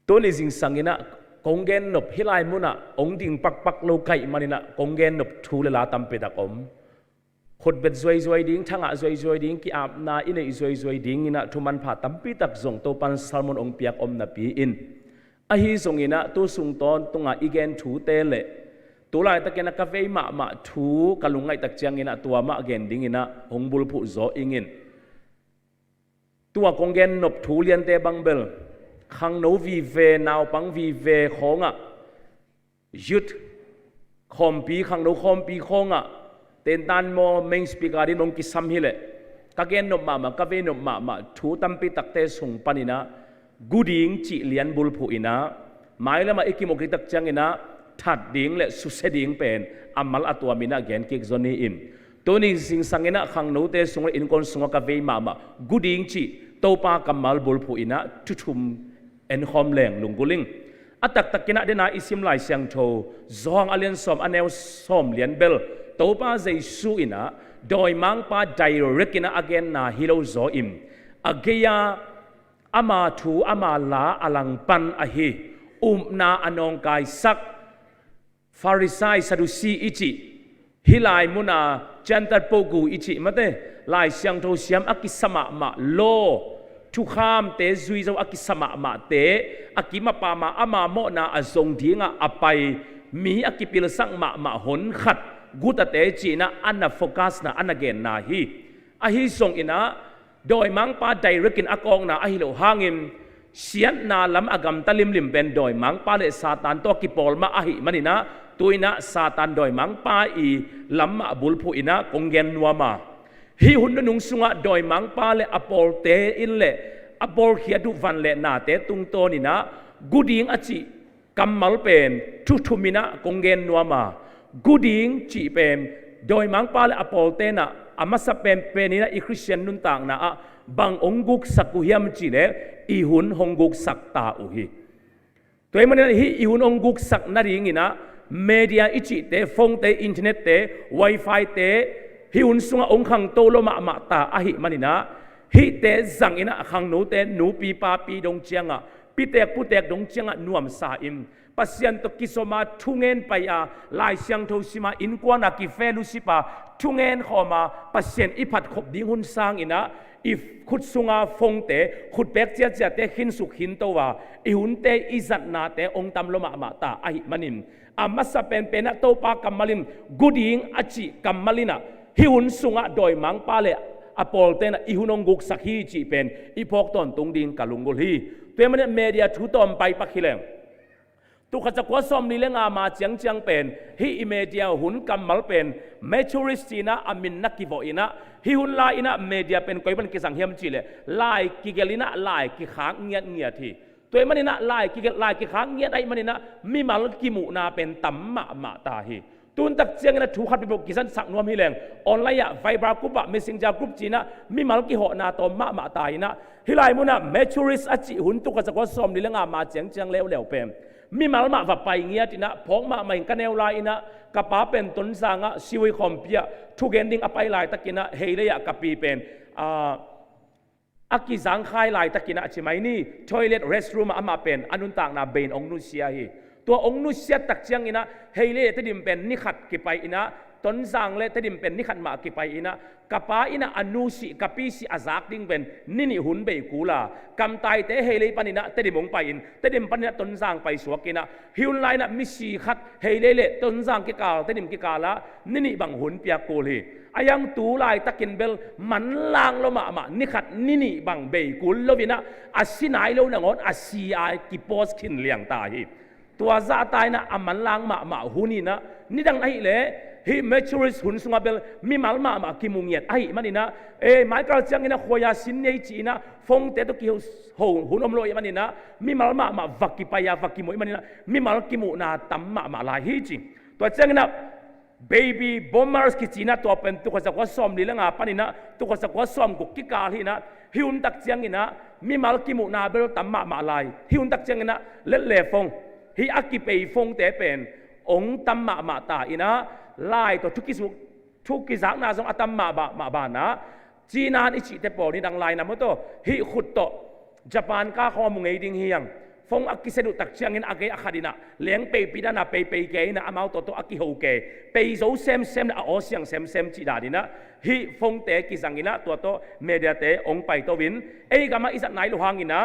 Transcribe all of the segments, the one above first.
ตัวนี้สิ่งสังเกตนะกงเกนนบฮิไลมุนะองดิ่งปักโลกายมันนะกงเกนนบทูเลลาตัมเปตะอมคนเป็นซวยดิ้งทั้งซวยดิ้งกีอาบนาอินเอซวยดิ้งนะทุมันผ่าตัมปีตักส่งตัวปันซาลมอนองเปียกอมนับปีอินอาฮีส่งอินะตัวส่งตอนตรงอีเกนทูเตเลตัวลายตะเกนักกาเฟมาทูกลุงไงตักเจียงอินะตัวมาเกนดิ้งอินะหงบุลผู้โซอิงินตัวกงเกนนบทูเลียนเตบังเบลขังโนวีเวนาวปังวีเวของอ่ะยุดคอมปีขังโนคอมปีของอ่ะเต็นตันโมเมงสปีการินองกิสัมฮิเลกะเกนนบมาก็เวนบมาทูตัมปีตักเตส่งปานินะกูดิ้งจีเลียนบุลผู้อินะหมายแล้วมาเอกิโมกิตักจังอินะทัดดิ้งและสุเสดิ้งเป็นอามัลอตัวมินะเกนกิกซอนีอินตัวนี้สิ่งสังเกตนะขังโนเตส่งอินคนส่งกะเวมากูดิ้งจีโตปากำมัลบุลผู้อินะทุมเอ็นคอมแรงลุงกุลิงอัตักตักกินะเดน่าอิสิมไลเซียงโชจองอเลียนสอมอันเอลสอมเลียนเบลตัวป้าเจสูอินะโดยมังป้าไดเรกินะอเกนนาฮิโลโซอิมอเกียอามาทูอามาลาอลังปันอหินาอนองกายสักฟาริไซซาดุซีอิจิฮิไลมุนาจันตัดโปกูอิจิมาเตไลเซียงโชเซียมอักิสมาโลทุกขามเตซุยเจ้าอักิสมาเตอักิมาปามาอามาโมนาอซงดีงะอไปมีอักิปิลสังมาหนขัดกุตเตจีนะอันน่ะโฟกัสนะอันน่ะเกนนาฮีอหิส่งอินะโดยมังปาไดเรกินอากองนะอหิโลหางิมเสียนนาลำอากำตะลิมเป็นโดยมังปาเลซาตานตัวกิปอลมาอหิมันนะตัวอินะซาตานโดยมังปาอีลำมาบุลผู้อินะกงเกนนัวมาฮิหุ่นนุงสุงะโดยมังปาเลอปอลเตอินเลอปอลเขียดุฟันเลนาเตตุงโตนี่นะกูดิงอจิกัมมัลเป็นทุมินะกงเกนนัวมากูดิงจีเป็นโดยมังปาเลอปอลเตนะอามาสเป็นนี่นะอีคริสเตียนนุนต่างนะบางองกุกสักกุยามจีเลอีหุ่นฮงกุกสักตาอุฮีตัวมันนะฮีอีหุ่นองกุกสักนาริงินะเมเดียอิจิเตฟงเตอินเทอร์เน็ตเตไวไฟเตฮิอุนสุงองขังโตโลมาตาอหิมันนะฮิเตจังอินะขังนูเตนูปีปาปีดงเจียงะปีเตกปุเตกดงเจียงะนวมสาอิมปัสยันตกิสมาทุเงินไปลายเสียงโทสิมาอินกวานักกิเฟลุสิปาทุเงินขอมาปัสยันอิพัดขบดิ้งหุนสร้างอินะอีขุดสุงาฟงเตขุดเบกเจียเจียเตหินสุขหินตัวอีหุนเตอิจัดนาเตองตำโลมาตาอหิมันิมอามัสเป็นนักโตปากัมมาลิมกุดิงอจิกัมมาลินะฮิอุนสุงะโดยมังปาเลอปอลเตนะอิหุนงกุกสักฮีจีเป็นอีพอกตอนตรงดิงกะลุงกุลีตัวมันเมเดียทุตอมไปปักขิเลงตุขจักวสอมนี่เลงามาเจียงเป็นฮิอิเมเดียหุนกัมมัลเป็นเมชูริสตินะอามินนักกิโวอินะฮิหุนลาอินะเมเดียเป็นก้อยมันกิสังเฮียมจีเลลายกิเกลินะลายกิขางเงียทีตัวมันนี่นะลายกิขางเงียไอมันนี่นะมีมัลกิมุนาเป็นตัมมาตาฮีตุนตักเจียงนะถูกขัดไปบอกกิสันสักนวมฮิเลงออนไลน์ไฟบรากุบะเมสเซนเจอร์กรุ๊ปจีนะมีมัลกิหอนาตอมมาตายนะฮิไลมุนะเมชูริสอจิหุนตุขจักวสอมนี่เลงามาเจียงแล้วเป็นมีมัลมาว่าไปเงียตินะพงมาไม่กันแนวลายนะกระป๋าเป็นต้นสางะซิวิคอมเปียทุกเอนดิ้งอไปลายตะกินะเฮเลยะกับปีเป็นอากิสังขายลายตะกินะใช่ไหมนี่ทอยเลทเรสต์รูมอามาเป็นอนุต่างนาเบนองนุเซียฮีตัวองนุเซียตักเจียงอินะเฮเลยตะดิมเป็นนิขัดกิไปอินะต้นสางเลตะดิมเป็นนิขัดมากิไปอินะกระป๋าอินะอนุสิกับปีสิอาซักดิ้งเป็นนิหุนเบกูลากำไตเตเฮเลยปานินะตะดิมงไปอินตะดิมปานินะต้นสางไปสวกินะฮิวไลนะมิสีขัดเฮเลยต้นสางกิกาตะดิมกิกาละนิบังหุนเปียโกลีอายังตูลายตะกินเบลมันลางโลมานิขัดนิบังเบกูลโลวินะอาศินายโลนังอนอาซีไอกิโพสขินเลียงตาฮีตัวซาตายนะอามันลางมาหุนีนะนี่ดังไอเล่ฮิเมชูริสหุนสุงาเบลมีมัลมากิมุงเงียดไอมันนี่นะไมเคิลจังอินะขวยาสินเนจีนะฟงเตตุกิหุนอมโลยมันนี่นะมีมัลมาวักกิปายาวักกิมุยมันนี่นะมีมัลกิมุนาตัมมาลายฮิจิตัวจังอินะเบบี้บอมเมอร์สกิจีนะตัวเป็นตุกสักวสอมลีละงาปานี่นะตุกสักวสอมกุกกิกาลีนะฮิอุนตักจังอินะมีมัลกิมุนาเบลตัมมาลายฮิอุนตักจังอินะเล่ฟงฮิอากิเปย์ฟงเตเป็นองตัมมาตาอินะลายตัวทุกกิสักนาสงอตัมมาบานะจีนานอิจิเตปอนี่ดังลายนะมั้งตัวฮิขุดโตญี่ปุ่นก้าข้อมุงไอดิ้งเฮียง ฟงอักกิเสดุตักเชียงอินอักเกอคดีนะเลี้ยงไปปีด้านะไปเกยนะอามาตัวอักกิโฮเกไปโซเซมนะโอเสียงเซมจีดาดีนะฮิฟงเตกิสังอินะตัวเมเดียเตองไปตัววินกามาอิสัตไหนลูกหางอินะ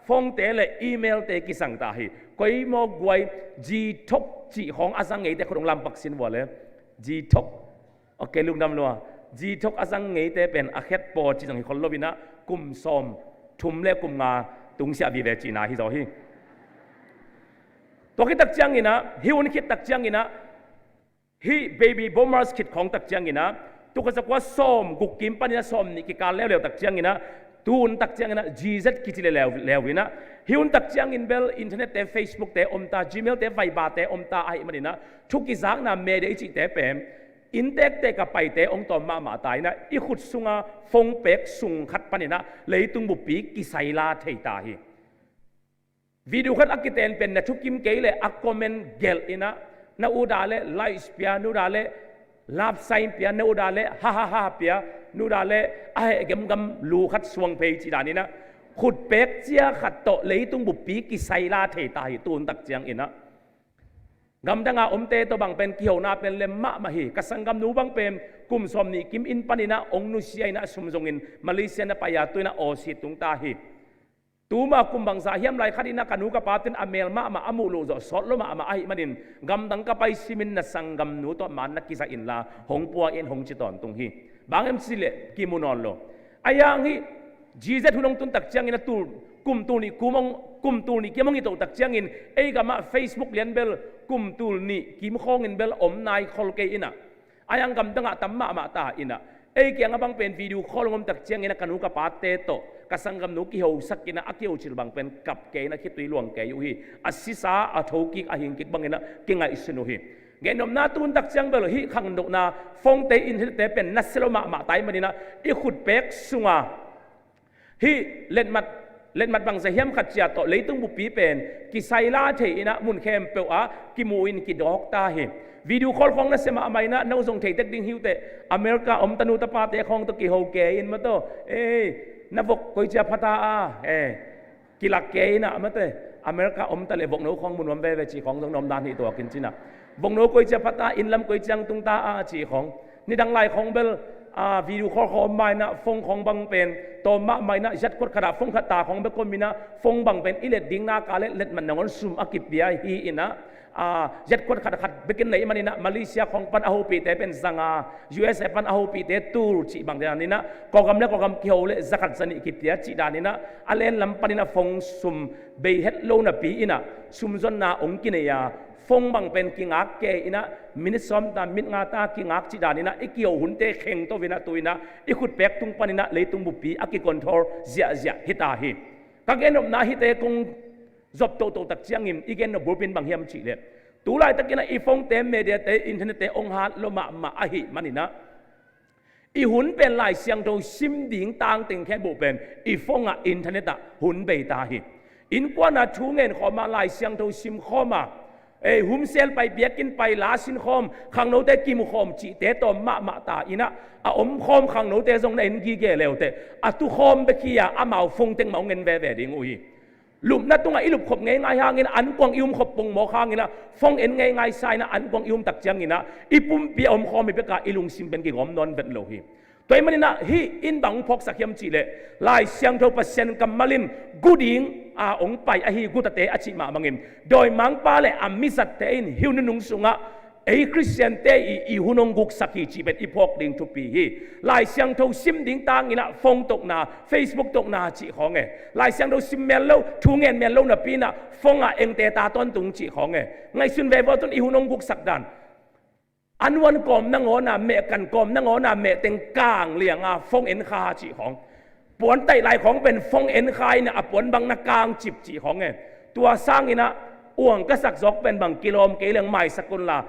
ฟงเตเลอีเมลเตกิสังตาฮิก็อีโมกวยจีทกจีของอาสังเงยเตคนลำปักสินวะเลยจีทกโอเคลุงดำลัวจีทกอาสังเงยเตเป็นอาเขตปอจีสังฮิคนลบินะกุมซอมทุมเล่กุมงาตุงเสียบีเวจีนาฮิโซฮิตัวคิดตักเจียงอินะฮิวันคิดตักเจียงอินะฮิเบบี้บอมเมอร์สคิดของตักเจียงอินะตัวก็จะว่าซ้อมกุกกิมปันนะซ้อมนี่กิการเลี้ยวตักเจียงอินะตูนตักเจียงอินะจีเซตคิดเลี้ยวอินะฮิวันตักเจียงอินเบลอินเทอร์เน็ตเตเฟซบุ๊กเตอมตาจีเมลเตไฟบาเตอมตาไอมันอินะทุกกิจางนะเมเดียจิเตเปมอินเด็กเตกับไปเตองตอมมาตายนะอีขุดสุงาฟงเป็กสุงขัดปันอินะเลยตุงบุปีกิไซลาเทตาฮิวิดีโอขัดอักกิเตนเป็นนะทุกกิมเกยเลอักคอมเมนเกลอินะนะอูดาเลไลส์เปียนูดาเลลาบไซน์เปียนูดาเลฮ่าเปียนูดาเลไอเกมลูขัดสวงเพยจีดานี่นะขุดเป็กเจียขัดโตเลยตุงบุปีกิไซลาเทตาฮิตูนตักเจียงอินะกำดังอาเตตัวบังเป็นเกี่ยวนาเป็นเลมมะมาฮีกษังกำนูบังเป็นกุมสมนี่กิมอินปานินะองนุเซียนะสมจงอินมาเลเซียนะปายาตัวนะโอสิตุงตาฮีตูมากุมบังสาเฮียมไลขัดินะกันูกับปาตินอเมลมาอามูโลจสอดลมาไอมันอินกำดังกับไปซิมินนะสังกำนูตัวมันนักกิสอินลาหงปัวอินหงจิตอนตุงฮีบางเอ็มสิเลกิมุนอนโลอายังฮีจีเจทุนงตุนตักเจียงอินะตูกุมตูนี่กุมตูนี่กิมงอิโตตักเจียงอินกามาเฟซบุ๊กเลียนเบลกุมตูนี่กิมข้องอินเบลอมนายคอลเกอินะอายังกำดังตัมมาตาอินะเกียงบังเป็นวิดีโอคอลงมตักเจียงอินะกันูกับปาเตโตกษังกำนูกิโฮสักกินะอักกิโฮชิลบังเป็นกับเกนะคิดตุยหลวงเกยุฮีอัศสาอัทโกิกอหิงกิบังอินะกิงไออิสนุฮีเกนอมนาตุนตักเจียงเบลฮีขังนกนาฟงเตอินเตเป็นนัสโลมาตายมันนะอีขุดเป็กสุงาฮีเล่นมัดบางเสียมขัดเจียต่อเลยต้องบุปีเป็นกิไซลาเทอินะมุนเข้มเปล่ากิมูอินกิดอกตาเฮวิดีโอคอลของนัสเซมาอเมนะน้องส่งเทคดิ้งฮิวเตอเมริกาอมตนุตปาเตของตะกิโฮเกอินมาโตนับกกุยเจียพัตากิลักเกอินะมาเตอเมริกาอมตะเลบกโนของมุนวันเวจีของตรงนอมดานที่ตัวกินจินะบกโนกุยเจียพัตาอินลำกุยจังตุงตาจีของนี่ดังไลของเบลวิดีโอคอลของไม่นะฟงของบังเป็นตัวมะไม่นะยัดกดขนาดฟงขตาของเบคอมินะฟงบังเป็นอิเลดดิ้งนากาเล็ดมันนองซุมอากิบเบียฮีอินะยัดกดขนาดเบกินไหนมันนี่นะมาเลเซียของปันอาหูปีเตเป็นสังอาUSAปันอาหูปีเตตูร์จีบางเดือนนี่นะก็กำเนิดก็กำเกี่ยวเลยสักขัดสนิกิบเบียจีดานี่นะอันเล่นลำปันนี่นะฟงซุมเบย์เฮดโลนะปีอินะซุมจนนาองกินเนียฟงบังเป็นกิงักเกอินะมินิซอมตามินงาตากิงักจีดานินะอีเกี่ยวหุ่นเตเข่งตัววินะตัวนะอีขุดเป็กตุงปานินะเลยตุงบุปีอากิคอนโทรเจียฮิตาฮิกังเกนอบนาฮิเตคงจบโตตักเจียงอิมอีเกนอบบุปินบางเฮียมจีเลตูไลตะกินะอีฟงเตเมเดียเตอินเทอร์เน็ตเตองฮาร์โลมาอาฮิมันนี่นะอีหุ่นเป็นลายเสียงโตซิมดิ่งต่างติงแค่บุเป็นอีฟงอินเทอร์เน็ตหุ่นเบตาฮิอินกว่านะชูเงินขอมาลายเสียงโตซิมข้อมาหุ่มเซลไปเบียกินไปลาสินคอมขังโนเตกิมคอมจีเตตอมมาตาอินะอมคอมขังโนเตทรงในกีเกเลวเตตุคอมเบคียอามาฟงเต็งเมาเงินเวดิงอุยลุมนัดตรงไอ้ลุมขบไงหางเงินอันกวงอิมขบปงหมอข้างเงินนะฟงเอ็นไงไซนะอันกวงอิมตักเจียงเงินนะอีปุ่มเปียอมคอมมีเบกาอิลุงซิมเป็นกิงอมนอนเวดโลฮีตัวมันนี่นะฮีอินบังพกสักยมจีเลลายเสียงเท่าเปอร์เซ็นต์กัมมาลินกูดิงองไปฮีกูตะเตอชิมาบังเงินโดยมังปาเลอามิสัตเตอินฮิวนุงสุงะคริสเตียนเตอีหุนงกุกสักฮีจีเป็นอีพกดิงทุปีฮีลายเสียงเท่าซิมดิงตางอินะฟงตกนาเฟซบุ๊กตกนาจีของเงลายเสียงเท่าซิมเมลโลทูเงินเมลโลนะปีนะฟงเองเตตาต้นตุงจีของเงไงซุนเววต้นอีหุนงกุกสักดันอันวันกอมนังอนาเมกันกอมนังอนาเมเต็งกลางเลียงฟงเอ็นคาจีของปวนไตลายของเป็นฟงเอ็นคายนะปวนบางนักกลางจิบจีของเงตัวสร้างอินะอ้วงก็สักซอกเป็นบางกิโลมเกลียงไม้สกุลลา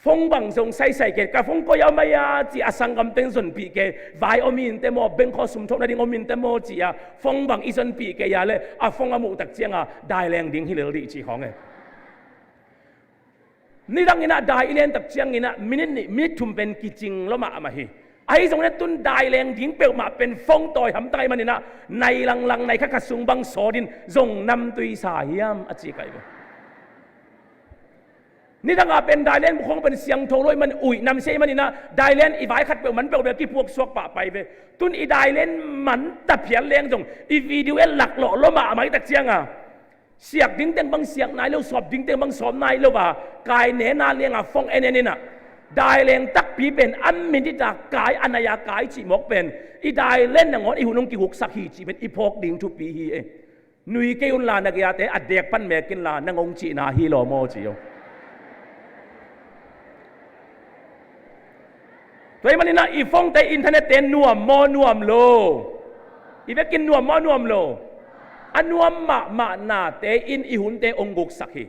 ฟงบางทรงใส่เกตกับฟงก็ยาวไม่ยาจีอสังกัมเต็งส่วนปีเกวายอมินเตโมเบงข้อสมทบนาดิงอมินเตโมจีฟงบางอีส่วนปีเกยาเลยฟงอมุตักเจียงได้แรงดิ้งฮิเลรีจีของเงนี่ดังอินะได้อิเลนตักเจียงอินะมินิทุ่มเป็นกิจิงละมาฮี ai giống như tuân đại leng dính bèo mà bên phong tỏi hầm tay mà nè này lăng này các sung băng sò din dùng năm tuy xả hiam à chỉ cáiนี่ถ้าเป็นได้เล่นคงเป็นเสียงโทรเลยมันอุ่ยนำเสียมันนี่นะได้เล่นอีไว้ขัดเปลวมันเปลวแบบที่พวกสวกปะไปเว้ตุนอีได้เล่นมันตะเพียนเลี้ยงจงอีวิดีโอหลักหล่อล้มมาไม่ตักเสียงอ่ะเสียงดิ้งเต็งบางเสียงนายแล้วสอบดิ้งเต็งบางสอบนายแล้วว่ากายเนนาเลี้ยงอ่ะฟงเอ็นนี่น่ะได้เล่นตักปีเป็นอันมินที่จากกายอันยากายจีมกเป็นอีได้เล่นน่ะงอนอีหุ่นงกิหุกสักฮีจีเป็นอีพกดิ้งทุกปีฮีเองนุยเกี่ยวลานักยาเตะอเด็กปั้นแม่กินลานงงจีนาฮีโลโมจีโอตัวมันนี่นะอีฟงแต่อินเทอร์เน็ตเต็นนัวมอนัวมโลอีเวกินนัวมอนัวมโลอันนัวมานาเตอินอีหุ่นเตองกุกสักฮี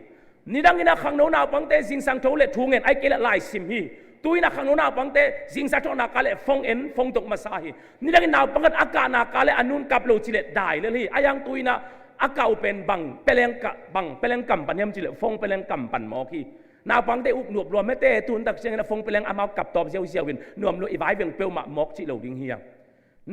นี่ดังอินะขังโนนาปังเตสิงสังโทเลทุ่งเงินไอเกลไลซิมฮีตุยนะขังโนนาปังเตสิงสังโทนากาเลฟงเอ็นฟงตกมาซาฮีนี่ดังอินาปังกันอากาศนากาเลอันนุนกับโลจิเลได้เลยฮีอายังตุยนะอากาศเป็นบังเปลงกะบังเปลงกำปันยมจิเลฟงเปลงกำปันหมอฮีนาปังเตอุกหนวบรวมไม่เตตุนตักเชียงนะฟงเปลงอามากับตอบเซียววินหนวมรวอีไว้เวียงเปลวมาหมอกจิโลดิงเฮีย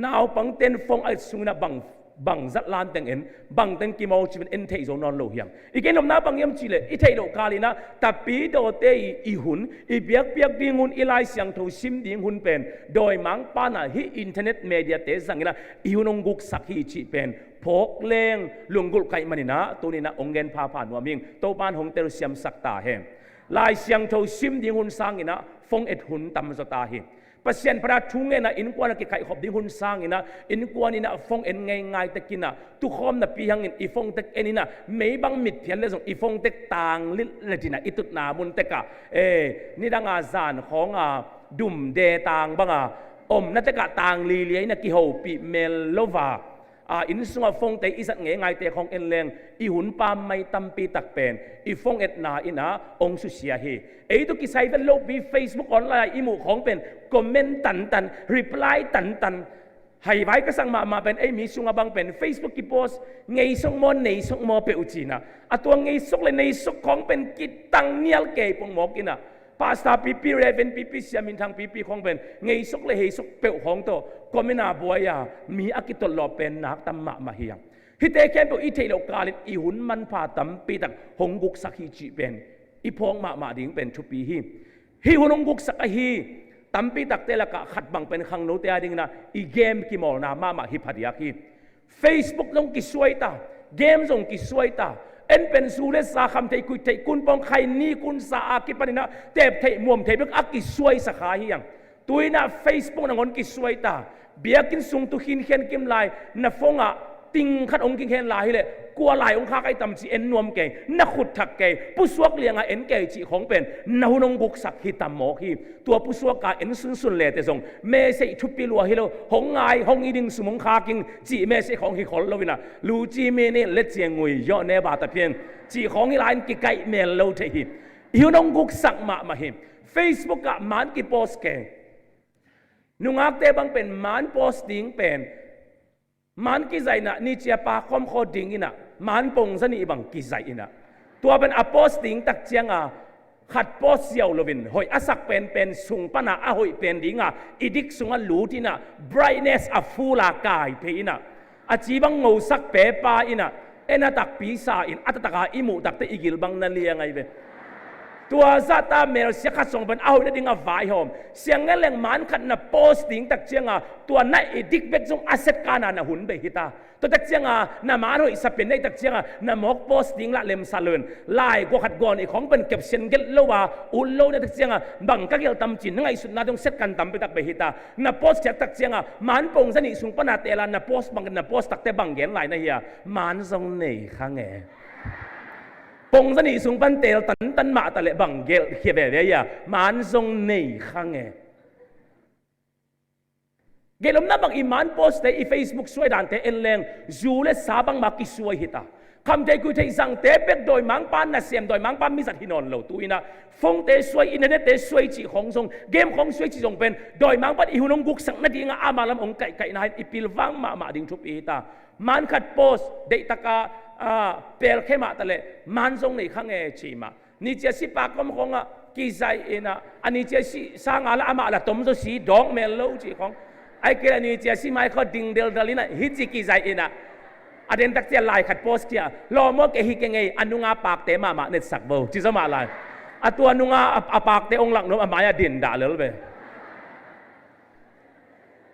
นาปังเตนฟงไอซุงนะบังจัดลานเต็งเอ็นบังเต็งกิโมจิเป็นเอ็นเทโซนอนโลเฮียงอีกแค่นมน้าบังยมจิเลอีเทโลกาลีนะแต่ปีโดเตอีหุ่นอีเบียกดิงุนอีไลเสียงทูซิมดิงหุ่นเป็นโดยมังปานะฮีอินเทอร์เน็ตเมเดียเตสังนะอีหุ่นงกุกสักฮีจิเป็นพกเลงลุงกุลไก่มันนี่นะตัวนี้นะองเงินพาผ่านวัวมิงโตปานหงเตลเซียมสักตาเฮงลายเสียงทูซิมดิงหุ่นสังนะฟงเอ็ดหุ่นตำสตาเฮงปัศยันพระทุ่งเงินนะอินกวนนะกิไข่ขบดิ้งหุ่นสร้างนะอินกวนนี่นะฟงเอ็นง่ายตะกินนะทุกคนนะปีหังอินอีฟงตะเอ็นนี่นะไม่บังมิดเพียงเลยส่งอีฟงตะต่างลิเลจินะอิตุนามุนตะกะนี่ดังอาจารย์ของดุมเดต่างบังนัตกะต่างลีเลียนะกิโฮปีเมลโลวาอินสุงฟงเตอิสัตง่ายเตของเอ็นเลงอีหุ่นปามไม่ตั้มปีตักเป็นอีฟงเอ็ดนาอินะองสุเสียเฮตุกิไซเวลโลบีเฟซบุ๊กออนไลน์อีหมู่ของเป็นคอมเมนต์ตันรีプライตันให้ไว้ก็สั่งมาเป็นมีสุงบังเป็น Facebook กิโพสไงส่งมอไงส่งมอเปอุจีนะตัวไงส่งเลยไงส่งของเป็นกิตังเนียลเกย์ปงหมอกินะภาษาปีเรเวนปีเสียมินทางปีของเป็นไงส่งเลยให้ส่งเปอุของโตก็ไม่น่าบัวยามีอากิตลอเป็นนักตัมมาเฮียงฮิเตแค่เป็นอิเทโลกาลิอีหุ่นมันพาตัมปีตักหงกุกสักฮีจีเป็นอีพงมาดิ่งเป็นชุปีฮีหุ่นหงกุกสักฮีตัมปีตักเตละกะขัดบังเป็นขังโนเตียดิ่งนะอีเกมกิมอลนามาฮิพัดยาคีเฟซบุ๊กลงกิสวยตาเกมลงกิสวยตาเอ็นเป็นสูเลสาคำเทคุยเทคุณปองใครนี่คุณสาอากิปันนะเทปเทมวมเทปอักกิสวยสักหาเฮียงตัวน่ะเฟซบุ๊กนั่งคนกิสวยตาเบียกินซุงตุหินเขียนกิมไลน่ะฟงะติงขัดองกินเขียนลายเลยกลัวลายองข้าไก่ตำจีเอ็นนวมเกยนักขุดถักเกยผู้สวกเลียงเอ็นเกยจีของเป็นนาหุนงกุกสักฮิตามหมอฮีตัวผู้สวกกาเอ็นสุนเลยแต่ส่งเมเสชุบปีลัวฮิโลหงไงหงอีดิงสมงคากิงจีเมเสของฮิคอลโลวินะลูจีเมเนเลเจียงงวยย่อเนบาตะเพียนจีของฮิลายกิไก่เมลโลเทฮิฮิวนงกุกสักมาฮิเฟซบุ๊กกะมันกิโพสเกนุงักเตบังเป็นมันโพสติ้งเป็นมันกิใจนะนี่เจียปาคอมโคดิ้งอินะมันปงสนิบังกิใจอินะตัวเป็นอโพสติ้งตักเจียงขัดโพสเซียวโลวินหอยอาศักเป็นสุงปนาหอยเป็นดิ้งอีดิกสุงลูตินะ brightness ฟูลากายเพอินะอาจีบังงูสักเปปาอินะเอ็นตักปีศาอินอัตตะกาอิมูตักเตอิกิลบังนั่นเลียงไงเวตัวซาตาเมลเสียขัดส่งเป็นเอาได้ดิ้งไฟหอมเสียงเงี้ยแรงมันขัดน่ะโพสติ้งตักเจียงตัวนั่นอีดิกเบกส่งอาเซตกานาหุ่นไปฮิตาตัวตักเจียงน่ะมันหอยสเปนได้ตักเจียงน่ะมอกโพสติ้งละเลมซาลุนไล่กขัดก่อนอีของเป็นเก็บเสียงเกลโลวาอุลโลเนี่ยตักเจียงบังกักเกลตำจินนั่งไอสุดน่าต้องเซตกันตำไปตักไปฮิตาน่ะโพสจากตักเจียงมันปงสนิสุงปนาเตลันน่ะโพสบังน่ะโพสตักเตบังเกนไหลนะเฮียมันทรงเนยข้างเงปงสนิสุงปันเตลตันมาตะเลบังเกลเขียบแบบนี้มันทรงเนยข้างเงเกลมนับบังอิมานโพสต์ในเฟซบุ๊กสวยด่านเตเอ็นแรงจูเลสาบังมากิสวยฮิตาคำใจกุยเทสังเตเป็กโดยมังปันน่ะเสียมโดยมังปันมิสัตหินอนเหล่าตุยนะฟงเตสวยอินเทอร์เน็ตเตสวยจีของทรงเกมของสวยจีทรงเป็นโดยมังปันอิหุนงกุกสังนาดีงาอามาลำองไก่นายอิปิลวังมาดิ่งทุบอิตามันขัดโพสเดตกาเปลเข้มาตะเลมันทรงในข้างเอจีมานี่จะสิปากก็มคง ki zai ina ani che si sanga la ama la tom so si dong mel lo chi khong ai ke ani che si mai kho ding del dalina hi chi ki zai ina aden tak tia lai khat post kia lo mo ke hi ke ngei anunga pak te ma net sak bo chi sama lai atua nunga apak te ong lang no amaya din da lel be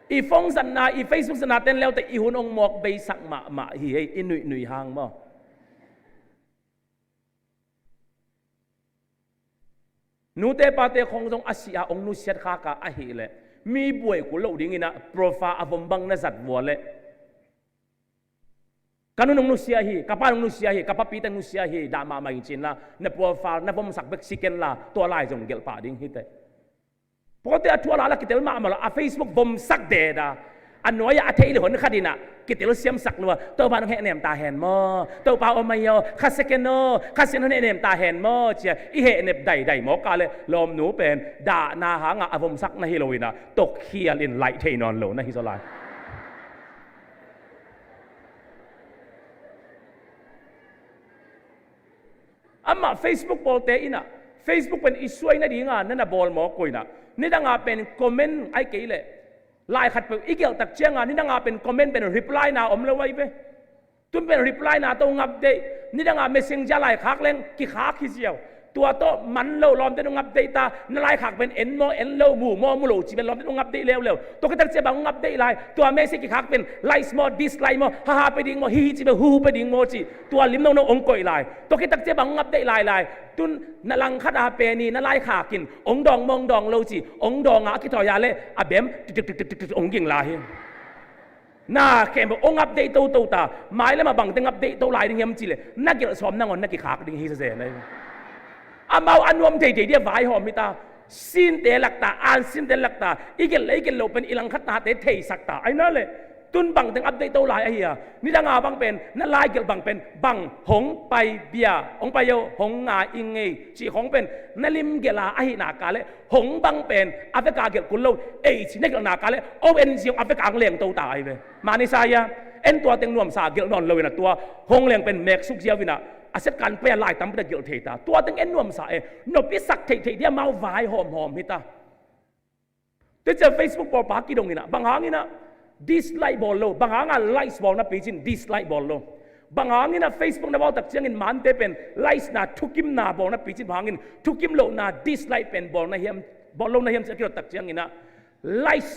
i phong san na i Facebook san na ten leo te i hun ong mok be sak ma hi hei inui nui hang mo nu te pa te khong jong asia ong nu siat kha ka a hi le mi buai ku lo ding ina profile avom bang na zat bo le kanu nong nu sia hi kapa nong nu sia hi kapa pi te nu sia hi da ma mai chin la na profile na vom sak bek siken la to lai jong gel pa ding hi te pote atua la kitel ma ma a Facebook vom sak de da anoya athei le hon khadina kitel siam sak lo to ba no he nem ta hen mo to pa o mayo khasekeno khasen ne nem ta hen mo che i he ne dai mo ka le lom nu pen da na ha nga avom sak na hiloina tok khial in light thei non lo na hi so lai ama Facebook pote ina Facebook pen isuai na dinga na bol mo koina ni da nga pen comment ai ke le lai khat pe igel tak chenga ni da nga pen comment pen reply na om le wai ve tum pen reply na to ngap de ni da nga messenger lai khak leng ki khak hi siaoตัวโตมันเล่าล้อมเต้นงับได้ตานั่นไล่ขักเป็นเอ็นโมเอ็นเล่าหมู่โมมุโลจีเป็นล้อมเต้นงับได้เร็วตัวก็ตัดเจ็บบังงับได้ไล่ตัวเมสิกิขักเป็นไลส์โมดิสไลโมฮ่าไปดิ่งโมฮีจีเป็นฮูไปดิ่งโมจีตัวลิมน้ององก่อยไล่ตัวก็ตัดเจ็บบังงับได้ไล่ตุนนั่นลังขัดอาเปนีนั่นไล่ขากินองดองมองดองโลจีองดองอ่ะคิดถอยาเลยอาเบมองยิงไล่น่าแค่บอกองอัปเดตตัวตาหมายแล้วมาบังเต้นอัปเดตตัวไล่ดิ่งยำจีเลยนักเกี่ยวสอมนั่งอนนักกี่ขาดิ่งฮีเซ่เลยอามาอันวมเดียไว้หอมมิตาสินเตลักตาอันสินเตลักตาอีกเลยโลเป็นอิลังคัตตาเตเทสักตาไอ้นั่นเลยตุนบังถึงอัปเดตตัวหลายไอ้เหี้ยนี่ดังอาบังเป็นนั่นลายเกี่ยวบังเป็นบังหงไปเบียหงไปโยหงงาอิงเงจีหงเป็นนั่นลิมเกลาไอ้หนากาเลหงบังเป็นอัฟริกาเกี่ยวกุลโลชินักหนากาเลโอเอ็นซีอัฟริกาเลี้ยงตัวตายไปมาในสายเอ็นตัวเต็งนวมสาเกี่ยวนอนเลยนะตัวหงเลี้ยงเป็นเมกซุกเจียวินะอาศัยการเปลี่ยนลายตั้มเป็นเกี่ยวเทตาตัวตั้งเอ็นนวมสายนบพิสักเทเดียมาไว้หอมฮิตาแต่เจอ Facebook ปอปากีดงนี่นะบางหางนี่นะ dislike บอลโลบางหางอ่ะ likes บอลนะปีจิน dislike บอลโลบางหางนี่นะ Facebook นะบอลตักเชียงอินมันเตเป็น likes นะทุกิมนาบอลนะปีจินบางหางอินทุกิมโลนะ dislike เป็นบอลนะเฮียมบอลโลนะเฮียมจะเกี่ยวตักเชียงอินนะ likes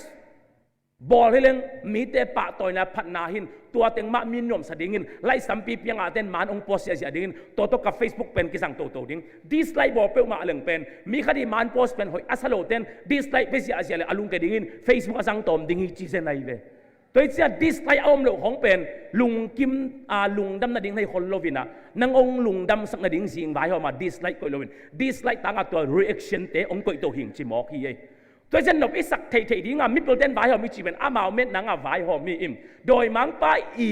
บอลให้เล่นมีแต่ปะต่อยนะพัฒนาหินตัวเต็งมามีนวมสะดิ้งไล่สัมปีเพียงอาเต้นมันองค์โพสเสียดิ้งตัวกับ Facebook เป็นกิสังโตดิ้งดิสไลค์บอลเปิลมาเรื่องเป็นมีคดีมันโพสเป็นหอยอัสโลเต้นดิสไลค์เป็นเสียเลยอลุงกระดิ้ง Facebook สังโตมดิ้งจีเซนไอเวตัวเสียดิสไลค์เอาหลงของเป็นลุงกิมลุงดำนาดิ้งให้คนโลวินะนางองลุงดำสักนาดิ้งสิงไว้ออกมาดิสไลค์ก็โลวินดิสไลค์ต่างตัว reaction เตะองค์ก็ตัวหิงจิมอกฮีตัวฉันนบอิสักเทดิ้งมีประเด็นไว้หอมีจีเป็นอามาเม็ดนังไว้หอมีอิมโดยมังป้าอี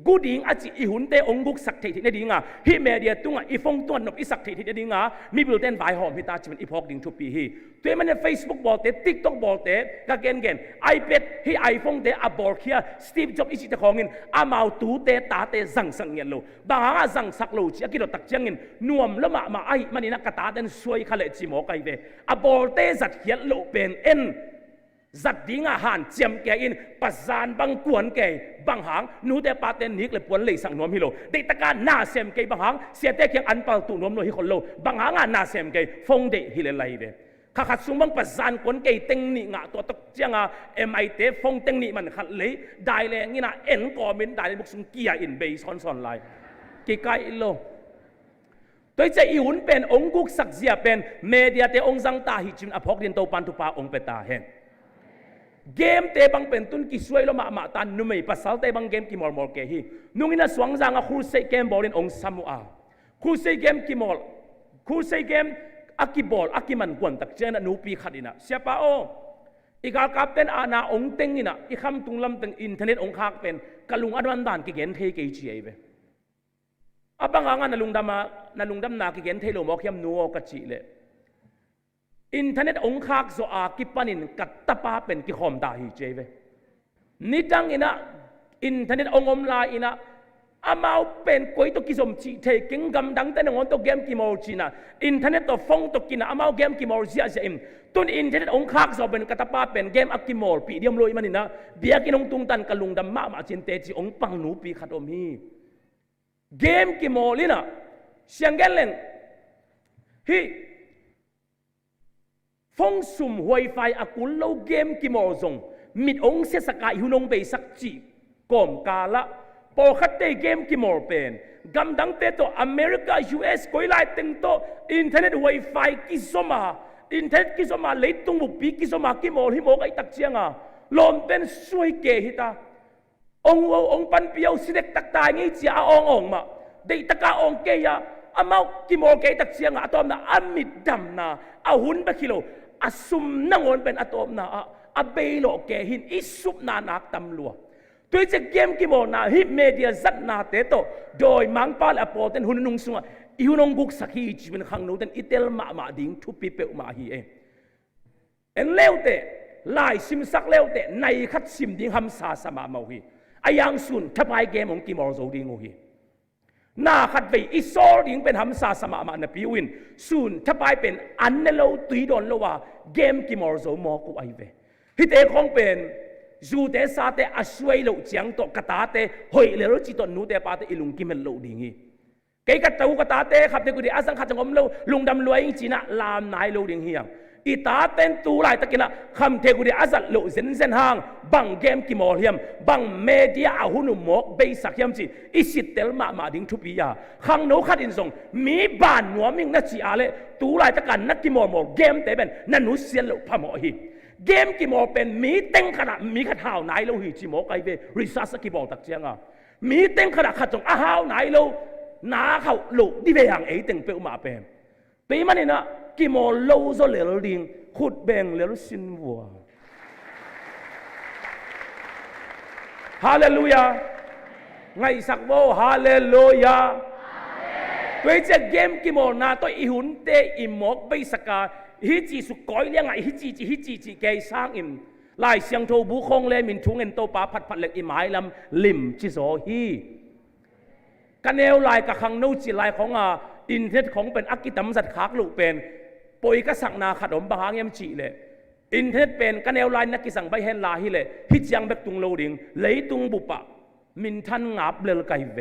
กูดิ้งอาจิอีหุ่นเตองกุกสักเทดิ้งฮิเมเดียตุงอีฟงตัวนบอิสักเทดิ้งมีประเด็นไว้หอมีตาจีเป็นอีพอกดิ้งทุกปีฮีตัวมันใน Facebook บอลเตติ๊กต็อกบอลเตก็เก่งไอแพดฮีไอโฟนเตอับบอลเคียสตีฟจ็อบอิจิตะของเงินอามาตูเตตาเตสังเงินโลบางหางสังสักโลจีกิโลตักเชียงเงินนวมแล้วมาไอมันนี่นักกตาเดนสวยขเลจิโมไกเวอับบอลเตจัดเขียนโลเป็นเอ็นจัดดิ้งอาหารเจียมแกอินปัสสานบางกวนแกบางหางนู้แต่ปาเตนนิกเลยปวนเลยสั่งนวมฮิโลเด็กตะการหน้าเซมแกบางหางเสียแต่เคียงอันเปล่าตุนวมโลฮิคนโลบางหางหน้าเซมแกฟงเดฮิเลไลเวข้าขัดซุ่มบางปัสสานกวนแกเต็งนี่งะตัวตกเจียงMIT ฟงเต็งนี่มันขัดเลยได้เลยงี้นะเอ็นกอมินได้เลยบุกซุ่มเกียอินเบย์ซ้อนไลกี่ไกโลตัวจะอีหุ่นเป็นองกุกสักเสียเป็นเมเดียเตองสังตาหิจิมอภอกดินโตปันทุปาองเปตาเห็นเกมเตบังเป็นตุนกิสวยloมาตันนุ่มไม่ภาษาเตบังเกมกิมอลมอลเกฮีนุ่งอินะสวงจางครูเซเกมบอลินองซามูอาครูเซเกมกิมอลครูเซเกมอากิบอลอากิมันกวนตักเจนะนูปีขัดอินะเสียป้าโออีกากับเป็นอาณาองเต็งอินะอีคำตุงลำตึงอินเทอร์เน็ตองคักเป็นกะลุงอดวันดานกิเกนเทเกจีเอเวอาบังงานนาลุงดำนากิเกนเทโลมอกยมนัวกัจจิเลอินเทอร์เน็ตองคักโซอากิปันินกัตตาปาเป็นกิขอมดาฮิเจเวนิดังอินะอินเทอร์เน็ตองอมลาอินะ อามาเป็นก๋วยตกิสมจีเทกิงกำดังแต่ในวันตัวเกมกิมอลจีน่ะอินเทอร์เน็ตตัวฟงตัวกินอามาเกมกิมอลเสียเสียตุนอินเทอร์เน็ตองค์ข้างสอบเป็นกระตาป้าเป็นเกมอักกิมอลปีเดียมลอยมันนี่นะเบียกินองตุงตันกะลุงดำมาจินเตจิองปังหนูปีขัดอมฮีเกมกิมอลนี่นะเสียงเกลเลนฮีฟงซุ่มไวไฟอากุลโลเกมกิมอลซงมิดองเสสกายหุนองไปสักจีกอมกาละพอขัดเตะเกมกิมอลเป็นกำดังเตะตัวอเมริกา US ก็ไล่ตึงตัวอินเทอร์เน็ตไวไฟกิสมาอินเทอร์เน็ตกิสมาเลยตุงบุปีกิสมากิมอลฮิโมกไอตักเชียงอ่ะลมเป็นสวยเกฮิตาองปันเปียวสิเด็กตักตายงี้จีอาองมาเด็กตะกาองเกียอามากิมอลเกตักเชียงอ่ะตอมน่ะอามิดดำน่ะอาหุ่นไปกิโลอาซุมนั่งวนเป็นอะตอมน่ะอาเบโลเกหินอิสุบนานักตำลัวตัวจะเกมกิโมนาฮิเมเดียจัดนาเตโตโดยมังปาลอปอเตนหุ่นนุ่งสุงอิหุนงกุกสักฮีจีเป็นขังโนเตนอิเตลมาดิ้งทุปีเปอมาฮีเอ็นเลวเตลายซิมสักเลวเตในขัดซิมดิ้งฮัมซาสมาเมาฮีอายังสุนทับไอเกมของกิโมโซดิ้งฮีนาขัดไปอิโซดิ้งเป็นฮัมซาสมามาในปีวินสุนทับไอเป็นอันเนโลตุยดอนโลว่าเกมกิโมโซมอกุไอเวฮิตเอคงเป็นจูเตสาเตอสวยโลจังโตกตาเตหอยเลโรจิตนูเตปาเตอิลุงกิเมลโลดิ้งฮีเกยกัตตูกตาเตขับเตกุดีอาสังขัดจังอมโลลุงดำรวยจีน่ะลามนายโลดิ้งฮียังอีตาเต้นตูไลตะกินะคำเทกุดีอาสัตโลเซนเซนห่างบังเกมกิมอลเฮียมบังเมเดียอาหุนุมกเบสักเฮียมจีอิสิเตลมาดิ้งทุปียาขังโนขัดอินทรงมีบานหัวมิงนัจีอาเลตูไลตะกันนักกิมอลโมเกมเตเป็นนันนุเซียนโลพะโมฮีเกมกิโมเป็นมีเต็งขนาดมีขัดหาวไหนเราหิจิโมไกเบริซัสกิบอลตักเจียงอ่ะมีเต็งขนาดขัดจงอาหาวไหนเราหนาเขาหลุดดิเบียงเอเต็งเปลมาเป็นปีมันนี่นะกิโมโลโซเลลดิงขุดเบงเลลสินวัวฮาเลลูยาไงสักโบฮาเลลูยาตัวเจ้าเกมกิโมนาตัวอิหุนเตอิมกไปสกาฮิจิสุก้อยเลี้ยงไงฮิจิเกยสร้างอิมลายเสียงโทบุคงเลมินทุงเงินโตปาผัดเล็กอิมายลำลิมจิโซฮีกันเอวลายกับขังโนจิลายของอินเทอร์เน็ตของเป็นอักกิตัมสัตขากลุเป็นปอยกสังนาขดมบางยมจีเลยอินเทอร์เน็ตเป็นกันเอวลายนักกิสังใบเฮนลาฮิเลยฮิจังเบกตุงโลดิงเลยตุงบุปะมินทันงับเลลไกเว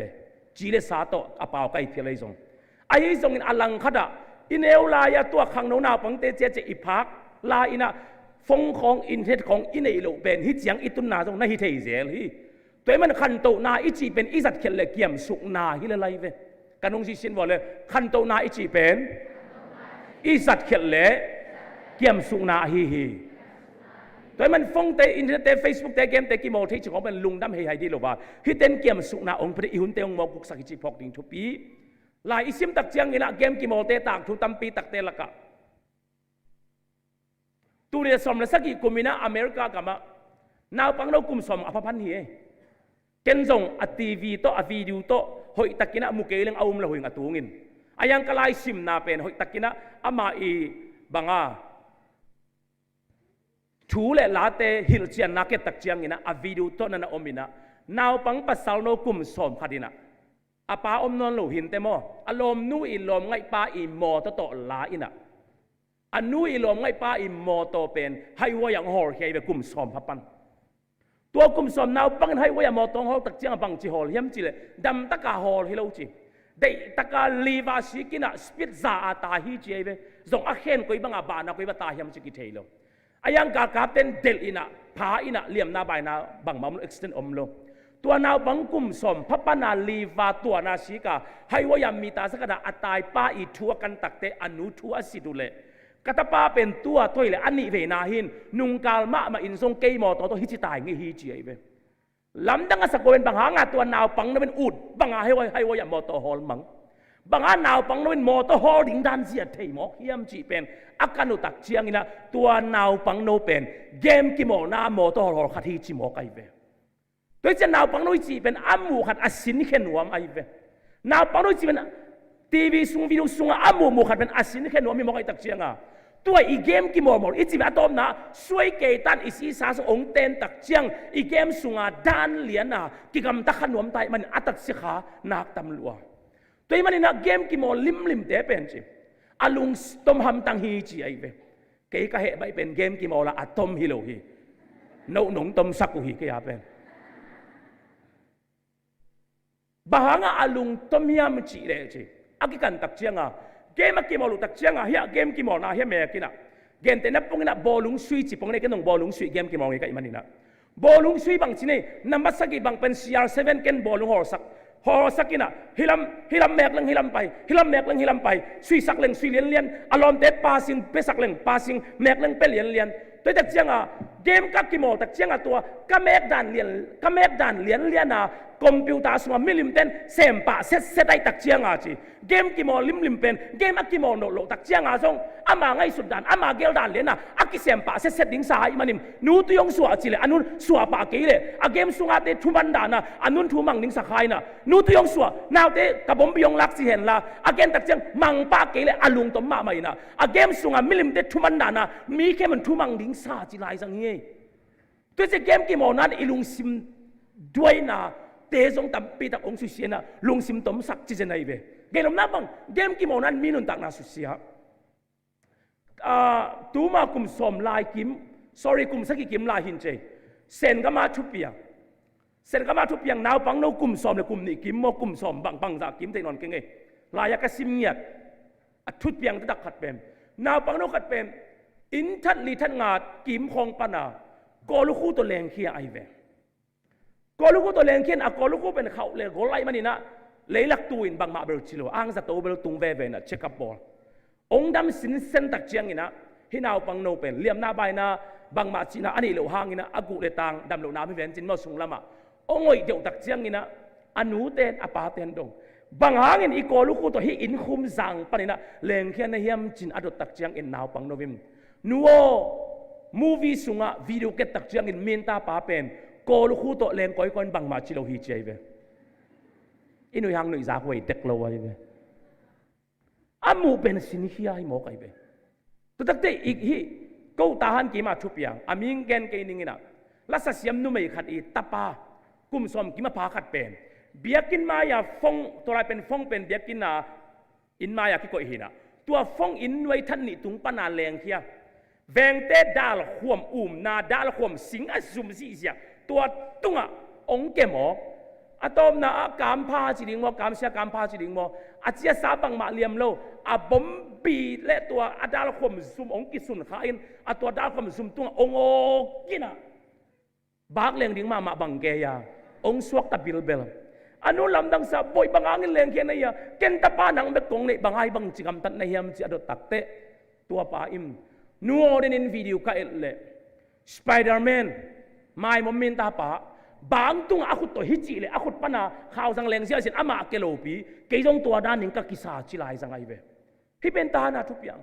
จีเลสาโตอปาวไกเทเลยซงไอ้ซงอินอลังขดาอินเอลลายตัวขังโนนาปังเตเจเจอิพักลาอินะฟงของอินเทอร์เน็ตของอินเอโลเป็นฮิจังอิตุนนาตรงนั้นฮิเทเซลฮีตัวมันขันโตนาอิจีเป็นอิสัตเขลเลเกียมสุกนาฮิเลไลเวกันนงซิชินว่าเลยขันโตนาอิจีเป็นอิสัตเขลเลเกียมสุกนาฮีตัวมันฟงเตอินเทอร์เน็ตเฟซบุ๊กเตเกมเตกิโมที่จะของเป็นลุงดำเฮไฮดีโลว่าฮิเตนเกียมสุกนาองค์พระอิหุนเตองมอกุกสักจิพอกดิงทุปีลายอิสิมตักเจียงอินะเกมกิโมเตตากทุตัมปีตักเตละกะตูเรียสมเลสักอีกุมินะอเมริกากะมะนาวปังเรากุมสมอภพันธ์เฮเกนซงอทีวีโตอวิดีโอโตหอยตักกินะมุเกเลงเอาละหอยงอตูงินอายังกลายซิมนาเป็นหอยตักกินะอามาอีบังอาทูเลลาเตฮิลเจียนนักเก็ตตักเจียงอินะอวิดีโอโตนันอมินะนาวปังปัสสาวโนกุมสมขัดินะอาปาอมนอนหลูหินเตมออารมณ์นู้อิลมไงปาอิมอตโตลาอินะอันนู้อิลมไงปาอิมอโตเป็นให้ว่าอย่างฮอร์เฮไปกุมสมพับปันตัวกุมสมนาวปังให้ว่าอย่างมอตองฮอตักเจียงบังจิฮอลเฮียมจิเลดำตะกาฮอลฮิโลจิได้ตะกาลีวาชิกินะสปิดซาอาตาฮิจิเอเวจงอาเคนกุยบังอาบานะกุยบาตาเฮียมจิกิเทโลอายังกากาเต็นเดลอินะพาอินะเลียมนาบายนาบังมัมเอ็กซ์เทนอมโลตัวนาวบังกุมสมพับปนาลีวาตัวนาชิกาให้ว่ายามีตาสักดาอัตายป้าอีทัวกันตักเตอนุทัวสิดุเลกตาป้าเป็นตัวถ้วยเลยอันนี้เวนาหินนุงกาลมาอินทรงเกยมอตัวฮิจิตายงี้ฮิจิเอเวลำดังสกุลบังหางาตัวนาวปังนั้นเป็นอุดบังหาให้ว่ายามอตัวฮอลมังบังหานาวปังนั้นเป็นมอตัวฮอลดิ่งดันเสียเทมอเฮียมจีเป็นอาการอุตักเชียงนะตัวนาวปังโนเป็นเกมกิโมนามอตัวฮอลขัดฮิจิมอไกเวโดยจะนาวปังโนจีเป็นอามูขัดอาศินเขนวมไอเวนาวปังโนจีเป็นทีวีซุงวิดีโอซุงอามูขัดเป็นอาศินเขนวมมีมองไอตักเชียงอ่ะ ตัวอีเกมกิมอมออีจิบอะตอมนะสวยเกตันอีซีซาสองเตนตักเจียงอีเกมสุงาดานเลียนนะกิกำตะขนวมไตมันอัตัดสิขานักตำลัวตัวมันนะเกมกิมอลิมเตเป็นจิอาลุงต้มหำตังฮีจีไอเวเกยกะเหไปเป็นเกมกิมอละอะตอมฮิโลฮีโนหนงต้มสักกุฮีเกียเป็นบางอาลุงต้มยำจีเลยจีอากิกันตักเจียงอ่ะเกมกิมอลุตักเจียงอ่ะเฮียเกมกิมอนะเฮียเมกินะเกมแต่นับปงนะบอลลุงซุยจีปงเนี่ยก็น้องบอลลุงซุยเกมกิมอลก็อีมันนี่นะบอลลุงซุยบางจีเนี่ยนับบัสกิบางเป็น CR7 เกนบอลลุงหอสักกินะฮิลัมแมกลังฮิลัมไปฮิลัมแมกลังฮิลัมไปซุยสักลังซุยเลียนอารมณ์เด็ดปาซิงเปสักลังปาซิงแมกลังเปเลียนตัวตักเจียงอ่ะเกมกักกิมอตักเจียงอ่ะตัวก็แมกดันเลียนอ่ะคอมพิวเตอร์สมามิลิมเต็นเซมปะเซตไอตักเจียงอาจีเกมกิมอลิมเป็นเกมอักกิมอโนโลตักเจียงอาซงอามาไงสุดดันอามาเกลดันเลยนะอักกิเซมปะเซตดิ้งสายมันนิมนูตุยงสัวจีเลยอันนู้นสัวปะเกลเลยอาเกมสุงอาเตทุมันดานะอันนู้นทุมังดิ้งสักใครนะนูตุยงสัวนาวเตกับผมไปยงลักสิเห็นละอาเกมตักเจียงมังปะเกลเลยอาลุงต้มมาไม่นะอาเกมสุงอามิลิมเตทุมันดานะมีแค่มันทุมังดิ้งสาจีไรสังเงยตัวเกมกิมอนั้นอีลุงซิมด้วยนะเตะจงตับปีตักองสุเสียนะลงซิมตมสักจีเจนไอเวเกลมนับบังเกมกิมอนั้นมีนุนตักนาสุเสียตูมาคุมสมลายกิม sorry คุมสักกิมลายหินเจเซนก็มาทุบเปียงนาวปังนาวคุมสมเลยคุมนี่กิมโมคุมสมบังจากกิมเตนอนเก่งไงลายก็ซิมเงียดทุบเปียงตักขัดเป็นนาวปังนาวขัดเป็นอินทัดลีทัดงาดกิมคงปนากอลูกคู่ตัวแรงเคียไอเวกอลูกตัวแรงเขียนกอลูกเป็นเขาเลยกอไล่มันนี่นะเลยลักตัวอินบางมาเบลชิโลอ่างสัตว์เบลตุงเวนะเช็คกับบอลองดำสินเซนตักเจียงอินะฮินาวปังโนเป็นเลียมหน้าใบนะบางมาจีนะอันนี้เหลวหางอินะอากูเลตังดำเหลวน้ำไม่เป็นจินมาสุงละมาองอยเดียวตักเจียงอินะอนุเตนอปาเตนดงบางหางอินอีกอลูกตัวฮิอินคุมสังปนินะแรงเขียนในเฮียมจินอดตักเจียงอินนาวปังโนวิมนัวมูวี่สุงะวิดีโอเกตตักเจียงอินเมนตาปาเป็นกอลูกตัวแรงก้อยก้อนบางมาชิโลฮีเจเวอินุยังหนุ่ยจากไว้เด็กเราไว้เวอามูเป็นสินเฮียให้หมอไก่เวตัวตั้งแต่อีกฮีกูตาหันกี่มาชุบยังอามิงเกนเกนิงินะลักษณะเสียมนุ่มไม่ขัดอีตาปากุมสมกี่มาพาขัดเป็นเบียกินมาอย่าฟงตัวอะไรเป็นฟงเป็นเบียกินนะอินมาอย่าคิดก็อีนะตัวฟงอินไว้ท่านนี่ตุงปนาแรงเฮียแวงเตดาลข่วมนาดาลข่วมสิงอสุมสีเสียตัวตุงอ่ะองเกมออะตอมนะการพาจิลิงมอการเสียการพาจิลิงมออาเจียสาบังมาเลียมโลอะบอมบีและตัวอะดาลข่วมซุมองกิสุนขาอินอะตัวดาลข่วมซุมตุงองโอกินะบากเลียงดิ้งมาบังเกียองสวกตะบิลเบลอนุลำดังสาบอยบางอังเลียงเขียนนี่เกนตะปานังเบกงนี่บางไอ้บางจิกำตันในยามจิอดตักเตตัวปาอิมนัวเดนินวิดีโอก็เอเลสไปเดอร์แมนไม่มอมมินตาปะบางตุงอาคุตโตฮิจิเลยอาคุตปนาข่าวสังเลงเสียสินอามาเกโลปีเกยจงตัวด้านหนึ่งก็กิสาจิลายสังไอเวที่เป็นตาหน้าทุกอย่าง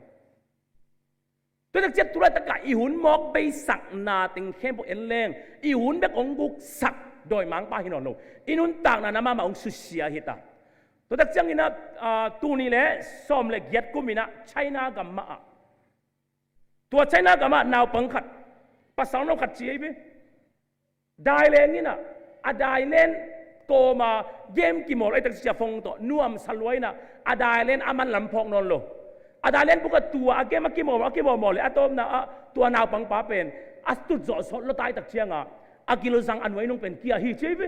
ตัวนักเจ็ดตัวตะกะอีหุนมอกไปสักนาติงเข้มพวกเอ็นเลงอีหุนเบกองกุกสักโดยมังปาหินอนโลอีนุนต่างนานามาองสุเสียฮิตาตัวนักเจ้าอินะตัวนี้แหละซ้อมเล็กยัดกุมินะไชน่ากัมมาตัวไชน่ากัมมานาวปังขัดภาษาโนขัดจีไอได้เลนนี่นะได้เลนโกมาเกมกิมอลไอตักเสียฟงตัวนัวมสลวยนะได้เลนอามันลำพองนนโลได้เลนพวกตัวเกมกิมอลมอลเลยอะตอมนะตัวนาวปังป้าเป็นอัสตุจอสดละตายตักเชียงกิโลสังอันไว้นุ่งเป็นเกียร์ฮีเจฟ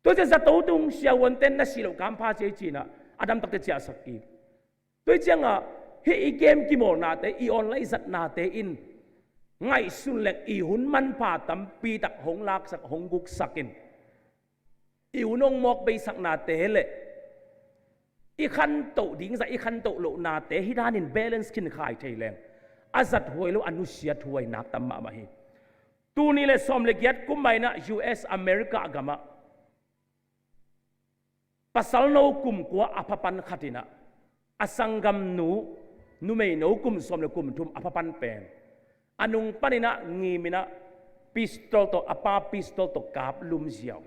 ตัวจะตัวตุงเสียวันเต้นน่ะสิโลกามพาเจจีนะดัมตักเตเจียสักกีตัวเจียงฮีเกมกิมอลนาเตอีออนไลน์สัตนาเตอินไงสุนเล็กอีหุนมันผ่าตัมปีตักหงลักสักหงกุกสักินอีหุนงมอกไปสักนาเตเลอีขันโตดิ้งสักอีขันโตโลนาเตฮิดานินเบลนส์กินขายไทยแรงอาจัดหวยแล้วอนุเสียถวยนักตัมมามาฮีตูนี่เลยสมเล็กยัดกุมไปนะ US อเมริกากามาปัสสาวะกุมกัวอภปันขัดินะอสังกัมนูไม่นูกุมสมเล็กกุมทุมอภปันเป็นอนุงปนินะงีมินะพิสตอลโตอปาพิสตอลโตกาบลุมเสียว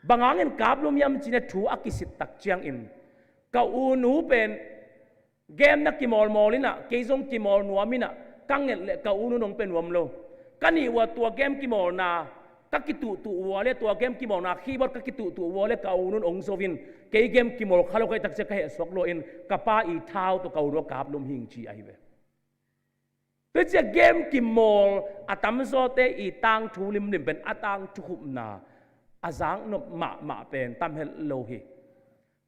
บางอันกาบลุมยามจีเนทูอักิสิตักเจียงอินกาอูนูเป็น เกมนักกิมอลมอลินะเกยงกิมอลนัวมินะกังเงินเละกาอุนุนงเป็นรวมโลกันนี่ว่าตัวเกมกิมอลนากักกิตุวัวเละตัวเกมกิมอลนาคีย์บอร์ดกักกิตุวัวเละกาอุนุนองโซวินเกยเกมกิมอลขลุ่ยตักเสกให้สวกโลอินกับป้าอีเท้าตัวกาอุรกาบลมหิงจีไอเวเป็นเจ้าเกมกิมอลอัตมโซเตอีตังทูลิมลิมเป็นอัตังทุกนาอาจังนบมาเป็นตั้มเฮลโลฮี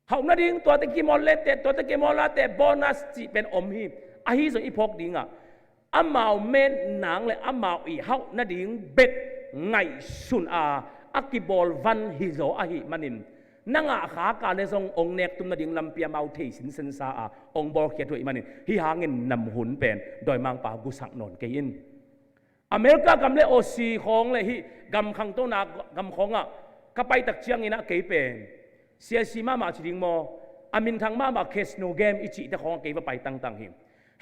เขาหน้าดิ้งตัวตะกิมอลเล่เตตัวตะกิมอลลาเตโบนัสจีเป็นอมฮีอาฮีส่วนอีพกดิ้งอ่ะอามาเมนหนังเลยอามาอีเขาหน้าดิ้งเบ็ดไงสุนอากิบอลวันฮิโซอาฮีมันินนั่งขาการในทรงองเนกตุนหน้าดิ้งลำเปียมาเทสินเซนซาองบอลเขียนตัวอีมันินฮิหาเงินนำหุ่นเป็นโดยมังปากุสักนนเกินอเมริกากำเล่โอซีของเลยฮิกำขังต้นกำของก็ไปตักเชียงอินะเกยเป็นเสียสีมาจิงโมอามินทางมาเคสโนเกมอิจิตะของเกยว่าไปตั้งหิม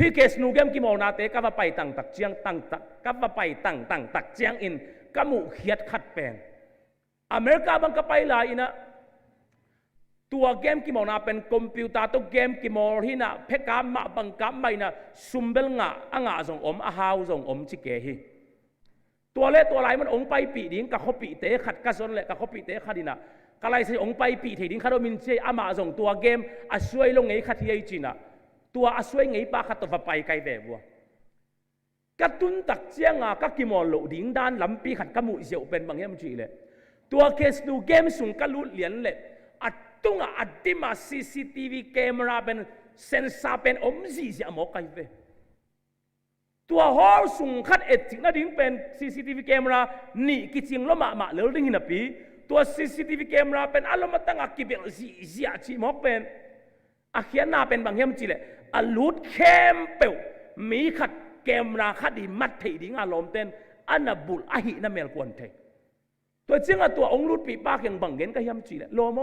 ฮีเคสโนเกมกิโมนาเตก็ว่าไปตั้งตักเชียงตั้งตักก็ว่าไปตั้งตักเชียงอินก็มุเขียดขัดเป็นอเมริกาบังก็ไปหลายนะตัวเกมกิโมนาเป็นคอมพิวเตอร์ตัวเกมกิโมที่นะเพกามมาบังคับไม่นะซุมเบลงะส่งฮาวส่งจิเกฮีตัวเล็กตัวไหลมันองไปปีดิ้งกับเขาปีเตะขัดกระสนเละกับเขาปีเตะขัดดินะก็เลยใส่องไปปีเทดิ้งขัดมินเซอามาส่งตัวเกมอาช่วยลงไงขัดที่ไอจีน่ะตัวอาช่วยไงป้าขัดตัวไปไกลแบบวัวกระตุ้นตักเจียงก็กิมอลโลดิ้งด้านลำปีขัดกระมุเสียวเป็นบางอย่างจีเลยตัวเคสดูเกมส่งกระลุเหรียญเลยอัดตุ้งอัดดิมา CCTV แคมราเป็นเซนซาเป็นจีเสียหมอกไกลเวตัวฮอลสุงคัดจิงนั่นดิ้งเป็น CCTV แคมรานี่กิจิงล้มมาเลือดดิ้งนับปีตัว CCTV แคมราเป็นอารมณ์ตั้งอักกิเบลซีเสียจีมอกเป็นอาเขียนหน้าเป็นบางอย่างจีเลยอลูดแคมเปลมีขัดแคมราขัดดิมัดเทดิ้งอารมณ์เต้นอันนับบุลอาหินั่นเมลกวนเทตัวจริงตัวองลูดปีปากยังบางเงินก็ยังจีเลยโลโม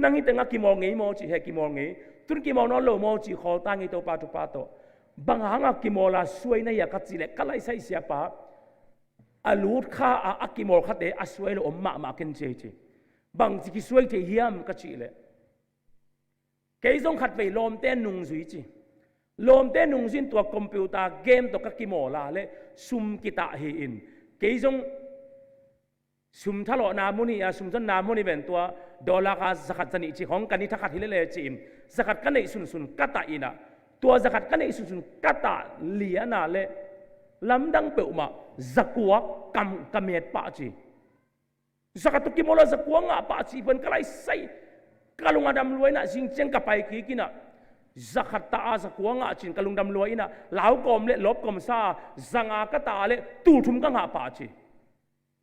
นั่งที่ตั้งกิมอลงี้โมจีเฮกิมอลงี้ตุนกิมอลนอโลโมจีขอตั้งที่ตัวปาตุปาโตบางหางกิมอลาสวยในยากัดจีเล็กก็ไล่ใส่เสียป้าอาลูดข้ากิมอลขัดเดอสวยเลยมาเกินเจจีบางจีสวยเทียมกัดจีเล็กเกยส่งขัดไปลมเต้นนุ่งสุยจีลมเต้นนุ่งสินตัวคอมพิวเตอร์เกมตัวกิมอลาเลยซุ่มกิตาเฮอินเกยส่งซุ่มทะเลาะนามุนีซุ่มจนนามุนีเป็นตัวดอลลาร์สกัดจันจีของกันนี่ทักขัดที่เลยจีมสกัดกันในสุนกัตาอินะตัวสกัดกันในสุนกัตาเลียนาเลลำดังเปิลมาสกัวกำเมียดปะจีสกัดตุกิโมลาสกัวงะปะจีเป็นก็ไล่ใส่กะลุงอดัมรวยนะจริงเจงกับไปขี้กินะสกัดตาสกัวงะจินกะลุงดำรวยนะเหลากอมเลลบกอมซาสังอากตาเลตูทุ่มกังหาปะจี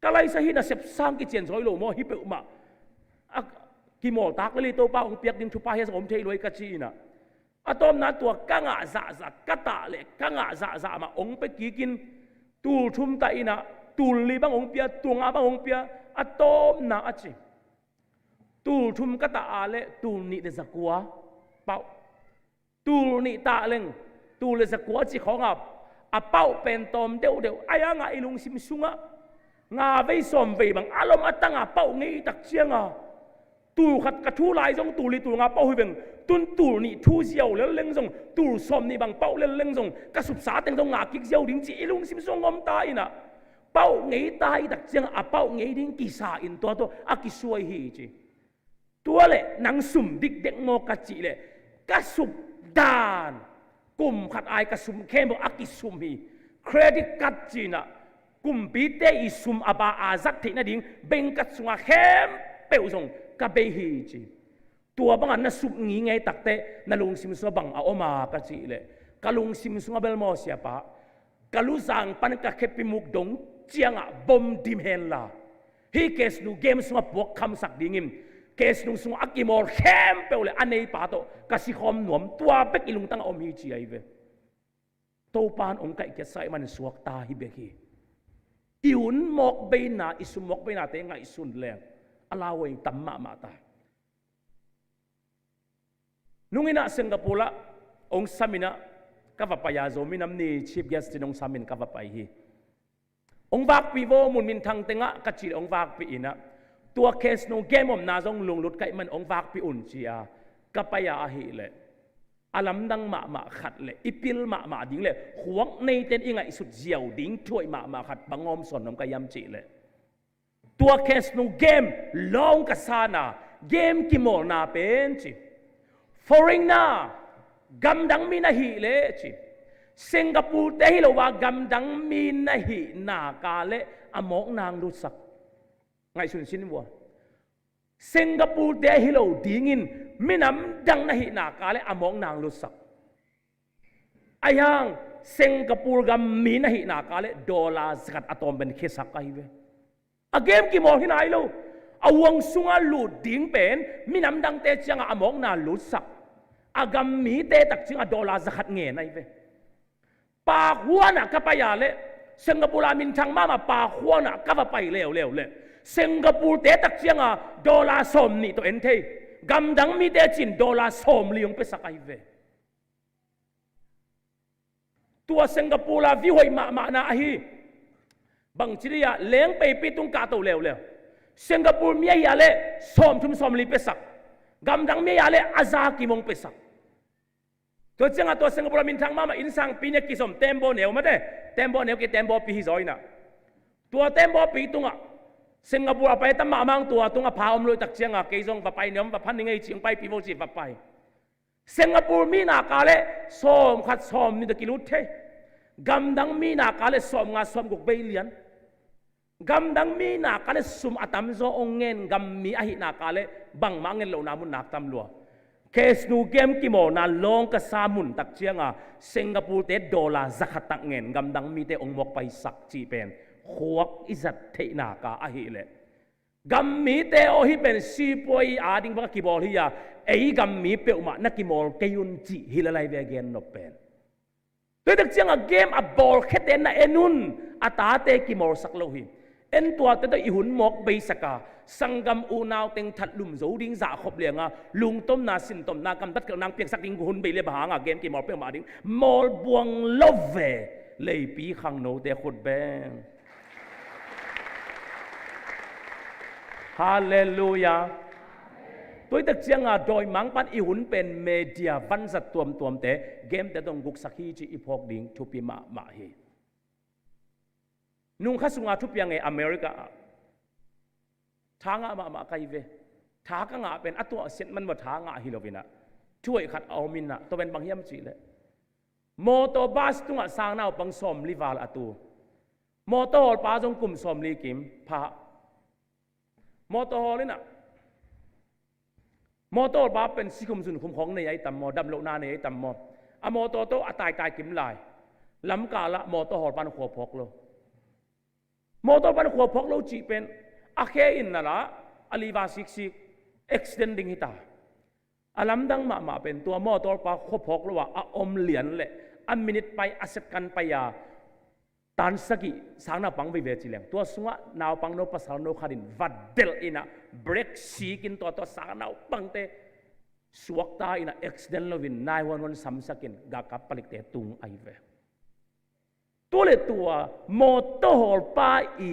ก็ไล่ใส่นะเสพสร้างกิจเจนสอยโลโมฮิเปิลมากิโมตักเลยตัวป้าองเปียกดิมทุปาเฮสอมเทลวยกัจีนะอะตอมนั้นตัวกังอาซะกะตาเลยกังอาซะมาองไปกี่กินตูชุมตาอินะตูลีบังองเปียตัวงาบังองเปียอะตอมนะอะจิตูชุมกะตาเลยตูนี่เดสักวัวเป้าตูนี่ตาเล็งตูเลยสักวัวจิของอะเป้าเป็นตอมเดียวไอ้ยังไงลุงซิมซุงะงาไปสมไปบังอารมณ์ตั้งเป้างี้ตักเชียงตูขัดกระทูลายจงตูลีตูงาเป้าให้เบ่งตุนตูนี่ทูเสียวแล้วเล่งจงตูสมนี่บางเป้าเล่งจงกระสุบสาเต็งจงงากิกเสียวดิ้งจีลุงซิมซงงอมตายนะเป้าไงตายดักเจียงเป้าไงดิ้งกิสาอินตัวกิสวยฮีจีตัวเลยนังสุ่มดิกเด็กโมกัจีเลยกระสุบดานกลุ่มขัดไอกระสุมเข้มบอกกิสุ่มฮีเครดิตกัดจีนะกลุ่มปีเตอิสุ่มอาอาซักที่นั่นดิ้งเบ่งกัดสงาเข้มเปลวจงกระเบฮีจีตัวบางอันน่ะสุกงี้ไงตักเตะนั่ลุงซิมซุงบังเอามากระจีเลยกะลุงซิมซุงเบลมอเสียปะกะลุสังปันกะเคปิมุกดงเจียงบอมดิมเฮนลาฮีเคสนูเกมซุงบวกคำสักดิ่งิมเคสนูซุงอักกิมอลเข้มเปลเลยอันนี้ปะโตกะสิคอมหนวมตัวเบกอิลุงตั้งอมฮีจีไอเวโตปานองค์ไก่เกศไซมันสวกตาฮิเบกีอิวนมอกเบนาอิสุมอกเบนาเตงไงสุนแรงอลาวเองตัมมาตานุ่งอินะสิงคโปร์องสามินะกับว่าไปยาโซมินัมนี่ชีฟเกสต์องสามินกับว่าไปฮีองวักปีโวมุนมินทางเตงะกัจจิองวักปีอินะตัวเคสโนเกมอมนาจงลุงลุดไก่มันองวักปีอุ่นจีอากับไปยาฮีเลย อาลัมดังมาขัดเลยอิปิลมาดิ้งเลยหวงในเต็นยังไงสุดเจียวดิ้งช่วยมาขัดบังอมสนนมกายำจีเลยตัวเคสนูเกมลองกัสานาเกมกิโมนาเป็นจีฟอริงนากำดังมีนาฮีเลยจีสิงคโปร์เตหิโลว่ากำดังมีนาฮีนากาเลอมอกนางรู้สักไงสุนสินวัวสิงคโปร์เตหิโลดิ้งินมินำดังนาฮีนากาเลอมอกนางรู้สักอายังสิงคโปร์กำมีนาฮีนากาเลดอลลาร์สกัดอะตอมเป็นเคสักไอเวอเกมกี่โมงที่ไหนลูกอวังสุงาลูดิ้งเป็นมินำดังเตจังอมอกนารู้สักอากำมีเตตักจิงดอลลาร์สกัดเงี้ยไอเวปากหัวน่ะก็ไปยาเลยสิงคโปร์มินทางมาปากหัวน่ะก็ไปเร็วเลยสิงคโปร์เตตักเชียงดอลลาร์สมนี่ตัวเอ็นเทกำดังมีเตจินดอลลาร์สมเลี้ยงไปสักไอเวตัวสิงคโปร์วิวให้มาหน้าฮีบางทีเนี่ยเลี้ยงไปปีตุงกาโตเร็วสิงคโปร์มีอะไรสมทุ่มสมลีไปสักกำดังมีอะไรอาซากิมงไปสักตัวเจ้าตัวสิงคโปร์มินทางมาอินสังปีนี้กิสมเต็มโบเนียวมาเด้เต็มโบเนียวกี่เต็มโบปีฮิซอยนะตัวเต็มโบปีตุงสิงคโปร์ไปตั้มมังตัวตุงพาอมลุยตักเชียงกิจงไปเนียมพันยังไงเชียงไปปีโบจีไปสิงคโปร์มีนากาเลสมขัดสมนี่ตะกิลุเทกำดังมีนากาเลสมงาสมกุกเบลียนกำดังมีนากาเลสุมอัตมโซองเงินกำมีอหินากาเลบังมังเงินเหล่านามุนนักตำลัวเคสนูเกมกิโมนาลองกษามุนตักเชียงสิงคโปร์เตดอลลาร์จักตักเงินกำดังมีเตองมกไปสักจีเป็นขวกอิสัตเทนากาอหิเลกำมีเตอหิเป็นซีปวยอาดิงบักกิบอลฮิยาไอกำมีเปอมานักกิโมลเกยุนจีฮิลไลเวเกนนบเป็นตัวตักเชียงเกมบอลแค่เตนเอนุนอัตาเตกิโมลสักโลหิเอ็นตัวแต่อีหุ่นหมกใบสกาสังกำอูนาวเต็งถัดลุ่มโจดิ้งจ่าขบเลียงลุงต้มนาสินต้มนากำตัดกับนางเปียกสักดิ้งหุ่นใบเลี้ยบหางเกมกี่มอลเปียงมาดิ้งมอลบวงลบเวเลยปีขังโนเตขุดแบงฮาเลลูยาตัวตักเชียงโดยมังปันอีหุ่นเป็นเมเดียวันสัตตัวเตเกมแต่ต้องกุกสักฮีจีอีพอกดิ้งทุปีมาเฮนุ่งข้าสุงาทุบยังไงอเมริกาทางมาไกลเวทางก็งาเป็นอัตัวเส้นมันมาทางฮิโลวินะช่วยขัดเอามินนะตัวเป็นบางยามจีเลยมอเตอร์บัสตุงสร้างน่าบังสมลิวาลอัตัวมอเตอร์ฮอลป้าจงกุมสมลิกิมพะมอเตอร์ฮอลนี่นะมอเตอร์ป้าเป็นสิคุมสุนคุมของในไอ้ตัมมอดำโลนาในไอ้ตัมมอมอเตอร์โตอัตายกิมลายล้ำกาละมอเตอร์ฮอลปันขวบพกโลมอเตอร์ปันขวบพกโลจีเป็นอาเคอินนั่นละอลีวาซิกซิก extending ฮิตาอาลัมดังมาเป็นตัวมอเตอร์ปาขวบพกโลว่าอมเหรียญเลยอันมินิตไปอาศัยกันไปยาตันสกิสางนาปังไปเวจิเลงตัวสุงะนาวปังโนปัสสาวโนขาดินวัดเดลอินะเบรกซีกินตัวสางนาวปังเตสวกตาอินะ extend โลวิน911สัมสกินกากับผลิตเตตุงไอเวตัวเลตัวมอเตอร์ฮอลปาอี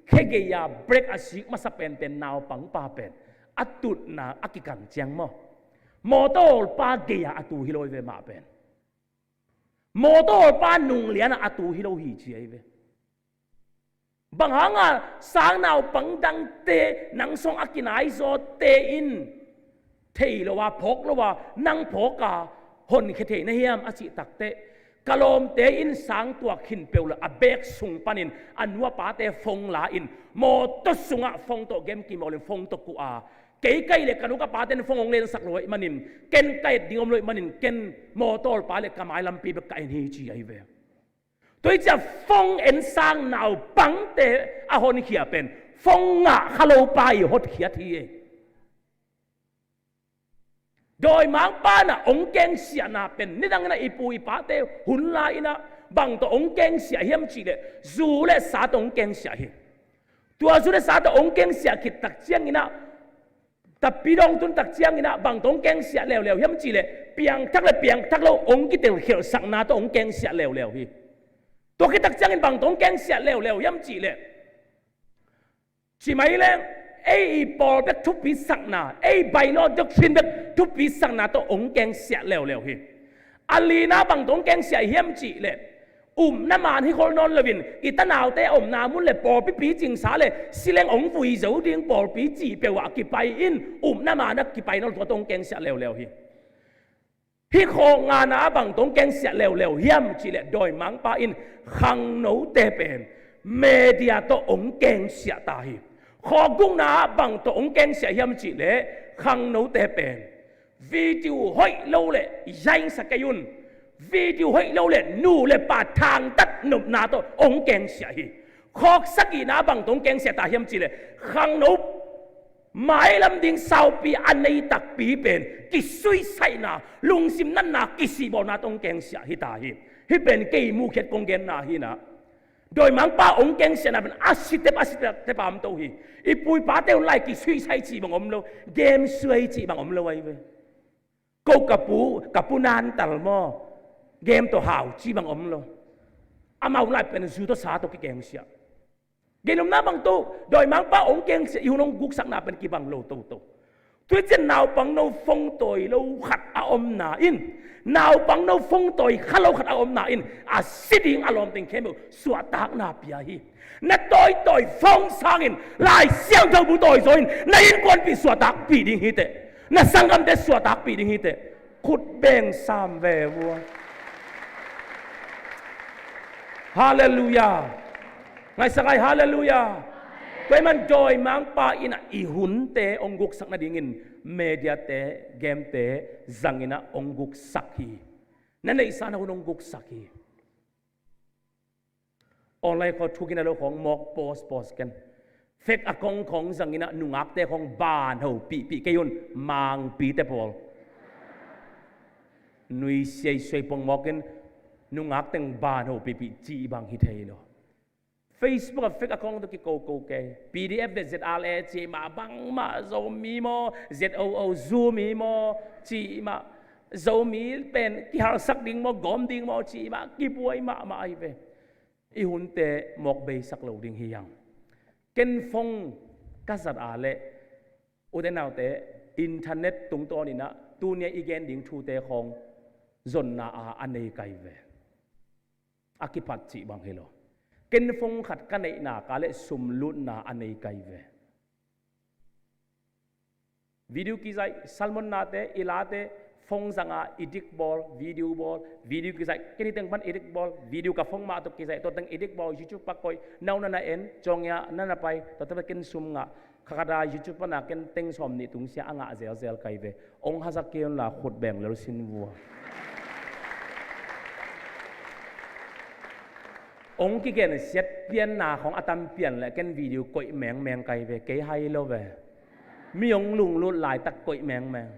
เคเกียเบรกอาศิกมาสเป็นนาวปังปาเป็นอัตุนาอักิกันเจียงมอเตอร์ปาเกียอัตุฮิโลเวมาเป็นมอเตอร์ปานุงเลียนอัตุฮิโลฮิจีเวบางหางสางนาวปังดังเตนังทรงอักินไอโซเตอินเทโลว่าพกโลว่านังพกาหนเคเทนเฮียมอจิตักเตกลมเตอินสังตัวขินเปลละอเบกสุงปันินอันว่าป้าเตฟงลาอินโมตสุงะฟงโตเกมกิมอลินฟงโตกูอาเกยไกเลกันุกป้าเตนฟงองเลนสักลอยมันินเกนไกดิ่งอมลอยมันินเกนโมโตป้าเลกามายลำปีเบกไอเนจีไอเวตัวจะฟงเอ็นสังนาวปังเตอหอนเขียเป็นฟงงะฮาโลปายฮดเขียทีโดยมังป้านะองเกงเสียนาเป็นนี่ดังนั้นอีปูอีป้าเตหุ่นลายนะบางตัวองเกงเสียเฮียมจีเลจูเลสาตัวองเกงเสียเฮตัวจูเลสาตัวองเกงเสียคิดตักเจียงนะแต่ปีดองตุนตักเจียงนะบางตัวองเกงเสียเร็วเฮียมจีเลเปียงทักเลยเปียงทักเราองกิเตลเขียวสักนาตัวองเกงเสียเร็วฮีตัวคิดตักเจียงบางตัวองเกงเสียเร็วเฮียมจีเลจีไม่เล่งไอ้บอลแบบทุบปีสักนาไอ้ใบล้อด็อกทรินแบบทุบปีสักนาตัวองแกงเสียเร็วฮี อัลลีน่าบังตงแกงเสียเฮียมจีเลยน้ำมันที่คนนอนเลวินกิตนาวเตอนามุนเลยปอปีปีจิงสาเลยสิเลงองฟุยเจ้าดิ้งปอปีจีเปว่ากิไปอินน้ำมันนักกิไปนอนตัวตงแกงเสียเร็วๆฮิโคงานาบังตงแกงเสียเร็วๆเฮียมจีเลยโดยมังปาอินขังโนเตเป็นเมเดียตัวองแกงเสียตาฮิขอกุ้งนาบังตัวองแกงเสียเฮียมจีเลยขังโนเตเป็นวิดีโอห้อยโลเลยยังสกยุนวิดีโอให้เราเล่นนู่เล่นป่าทางตัดหนุบนาตัวองแกงเสียฮีขอกสักกี่นาบังตรงแกงเสียตาเฮียมจีเลยขังนุบหมายลำดิ่งสาวปีอันในตักปีเป็นกิสุยใส่นาลุงซิมนั่นนากิสิบอนาตรงแกงเสียฮิตาฮิเป็นเกยมูเข็ดกงเกนนาฮินะโดยมังป้าองแกงเสียนาเป็นอาศิเตปปามตัวฮีอีปุยป้าเตวไล่กิสุยใส่จีบังอมโลเกมสวยจีบังอมโลไว้เว้กูกับปูนานตัลมอเกมตัวหาวจีบังอมโลอามาอุไลเป็นซูตัวสาตัวกิเกงเสียเกมน้ำบังตัวโดยมังป้าองเกงเสียอยู่น้องกุกสักนาเป็นกิบังโลตัวตัวเจนนาวปังโนฟงตัวโลขัดอาอมนาอินนาวปังโนฟงตัวขัดโลขัดอาอมนาอินอาสิดิงอารมณ์ติงเข้มสวดตากนาปียฮีนัดตัวฟงสังอินลายเสียงเจ้าบุตรตัวอินนั่นควรปีสวดตากปีดิงฮิตเตนั่นสังกัมเตสวดตากปีดิงฮิตเตขุดเบงสามเววัวฮาเลลูยาไงสักไงฮาเลลูยาไปมันจอยมังปาอินะอีหุนเตองกุกสักนาดิ่งินเมเดียเตเกมเตจังอินะองกุกสักฮีนั่นเองสานะองกุกสักฮีออนไลน์เขาทุกินอะไรของมอกโพสกันเฟกอากงของจังอินะนุงักเตของบานเฮาปีกยุนมังปีเตปอลนุยเสียสวยปงมอกันนุ่งอักเต็งบานหัวปีจีบางฮิตเฮโล Facebook กับ Fake account ตัวกิโกโกเก PDF เด็ด ZRA จีมาบังมาโซมีโม ZOO Zoom มีโมจีมาโซมีเป็นกิฮาร์สักดิ่งโมกอมดิ่งโมจีมากิบวยมาไอเวอีหุ่นเตะหมกเบสักเหลาดิ่งเฮียงเกนฟงกัสอาเลอุดนาวเตะอินเทอร์เน็ตตรงตัวนี้นะตัวเนี้ยอีเกนดิ่งทูเตะของจนนาอันนี้ไกเวอากิปัจจิบังเฮโลเกนฟงขัดกันในนากาเลสุมลุนนาอันนี้ไกเววิดีโอกิจสัลมอนนาเตอิลาเตฟงสังอาอิดิกบอลวิดีโอกิจแค่นี้ตั้งพันอิดิกบอลวิดีโอกับฟงมาตุกิจตัวตั้งอิดิกบอลยูทูบปักคอยน่านั่นเอ็นจงยานั่นไปตัวตั้งเกนซุมงาข้าได้ยูทูบปันนักเกนเต็งสมนิตุงเสียงาเซลไกเวองค์ฮัสเกียนละขุดแบ่งแล้วสินวัวองค์กิเกนเสียเปลี่ยนหน้าของอาตมเปลี่ยนและเกนวิดีโอกอยแมงไกเวเกยไฮโลเวมีองลุงลุลายตักกอยแมง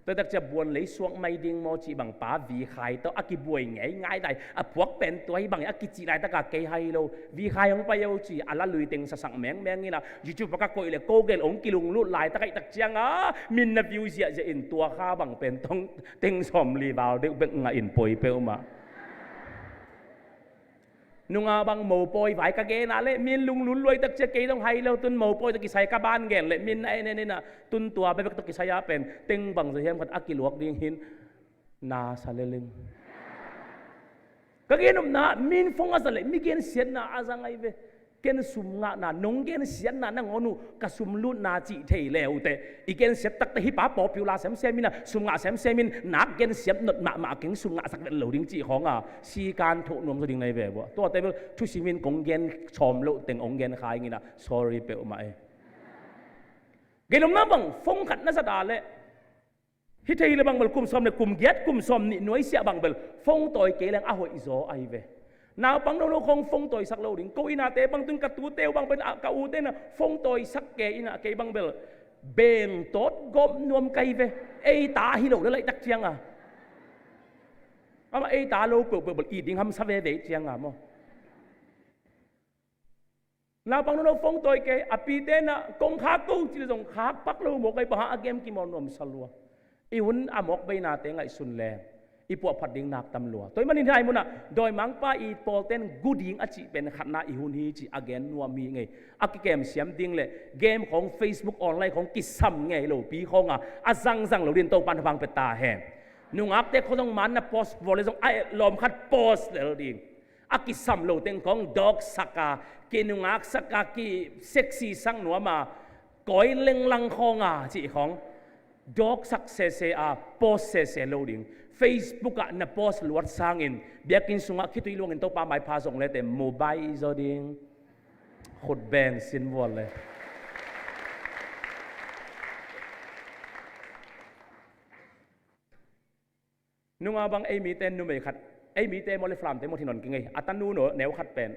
ตัวตักจะบวนเลยสวงไม่ดิ่งโมจิบังป้าวีไข่ตัวอากิบวยง่ายได้อะพวกเป็นตัวให้บังอากิจิได้ตักเกยไฮโลวีไข่ของไปเอาจีอัลละลุยเต็งสังแมงนี่นะยูทูบปักกอยเลยโกเกนองค์กิลุงลุลายตักไอตักเจียงมินนับวิวเสียจะอินตัวข้าบังเป็นต้องเต็งสมรีบาวเด็กเป็นงาอินปอยเปลมานุ่งบางหมูปอยไหวกะเกน่ะเลยมินลุงลุนรวยตักเจเกต้องให้เราตุนหมูปอยตะกี้ใส่กะบ้านเกนเลยมินไอ้นี่น่ะตุนตัวไปตะกี้ใส่ยาเป็นเต็งบังเสียมกันอากิลวกดิ่งหินนาซาเลลิงกะเกนุ่มน่ะมินฟงอาซาเลมิเกนเสียนน่ะอาซังไอเวเกนสุมงะน่ะนงเกนเสียนน่ะนั่งอนุกะสุมลุนนาจิเทเลวเตอีเกนเสียตักตะฮิปาปอปิวลาเซมเซมิน่ะสุมงะเซมเซมินนักเกนเสียนนดมาเก่งสุมงะสักเหลวดิ่งจีของสีการถูกนวมสดิ่งในเวบ่ตัวเตทุสิมินกงเกนชอมโลเต็งองเกนขายงี้น่ะ sorry เปอมาเกนน้ำบังฟงขัดน่าสะดาเลยฮิตเฮเลบังเบลกุมซอมเนี่ยกุมเกียดกุมซอมนี่หน่วยเสียบังเบลฟงต่อยเกลังอาหอยโซไอเวนาปังโนคงฟงต่อยสักเหลวดิ่งกูอินาเตบังตุนกระตูเตวบังเป็นกะอูเตนะฟงต่อยสักเกอินาเกบังเบลเบงโตดกบนวมไกเวไอตาฮิโลนั่นแหละตักเจียงไอตาโลเปิดอีดิ่งทำสเวเดเจียงมั้งนาปังโนฟงต่อยเกอปีเตนะกงขากูจิลงขาปักโลหมกไอปะหาเกมกิมอนนมสลัวอีหุ่นอมกใบนาเตงไอสุนแลอีพวกพัดดิ่งนักตำรวจตัวมันนี่ไงมุนะโดยมังป้าอีโปลเต้นกูดิ่งอาชีเป็นขัดนาอีหุ่นฮีจีอเกนนัวมีไงอากิเกมเสียมดิ่งเลยเกมของ Facebook ออนไลน์ของกิซัมไงโลปีของอาจังเราเรียนโตปันฟังเป็นตาแห่ nungak te khonong man na post vole jong ai lom khat post del ding aki sam lo teng kong dog saka ki nungak saka ki sexy sang nuama koi leng lang khonga chi khong dog success se a post se loading Facebook na post luat sangin biakin sunga khitui luang in to pa mai pha song le te mobile zoding khut ben sin wol le nunga bang ai mi ten nu mai khat ai mi te mo le flam te mo thinon ki ngai atanu no neu khat pen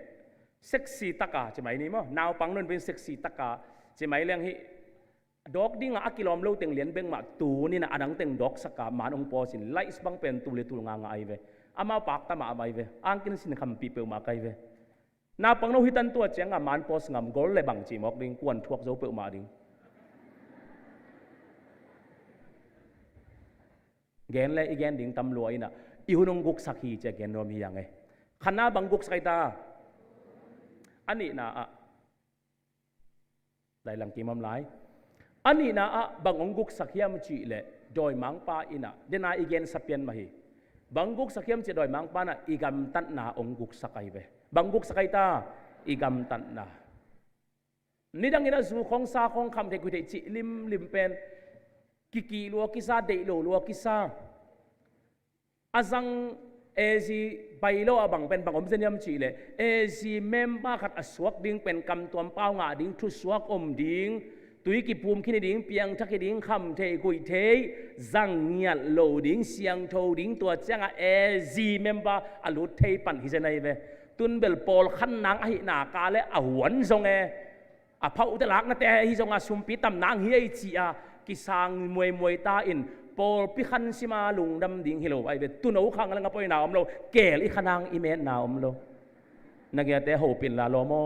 sexy taka chi mai ni mo naw pang non ben sexy taka chi mai leng hi dog ding a kilom lo teng lian beng ma tu ni na anang teng dog saka man ong po sin lais bang pen tu le tu nga nga ai ve ama pak ta ma mai ve angkin sin kham pi pe ma kai ve na pang no hitan tu chang a man pos ngam gol le bang chi mok ding kwan thuak zo pe ma ding gen le igen ding tam lo ina i hunong guk sakhi che gen rom hi yang e khana bang guk sai ta ani na a dai lang ki mam lai ani na a bangong guk sakhiam chi le doi mang pa ina dena igen sapian mahi banguk sakhiam chi doi mang pa na igam tan na ong guk sakai ve banguk sakai ta igam tan na nidang ina zu khong sa khong kham the ku the chi lim pen kiki lo kisa de lo kisa azang ezi bailo abang pen bangom zeniam chi le ezi memba khat aswak ding pen kam tuam pau nga ding thu swak om ding tui ki pum kini ding piang thaki ding kham the gui the zang nyat lo ding siang tho ding tua changa ezi memba alut thei pan hi zenai ve tun bel pol khan nang a hi na ka le a huan zong e a phau te lak na te hi zong a sum pi tam nang hi ai chi a ki sang muai ta in pol pi khan sima lung dam ding hilo ai ve tu no khang la nga poi na om lo kel i khanang i men na om lo nagya te ho pin la lo mo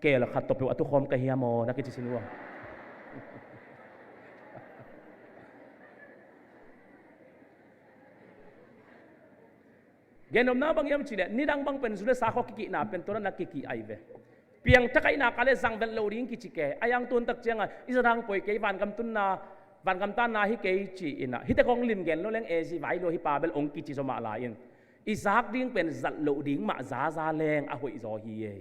kel khat to pe atu khom ka hi mo na ki chi sinwa genom na bang yam chile nidang bang pen zule sa kho ki na pen to na ki ai ve piang takai na kale sang vel lo ring ki chike ayang tun tak chenga isarang poi ke van kam tun na van kam ta na hi ke chi ina hi te kong lim gen lo leng ezi vai lo hi pa bel ong ki chi so ma la in isak ding pen zat lo ding ma za leng a hoi zo hi ye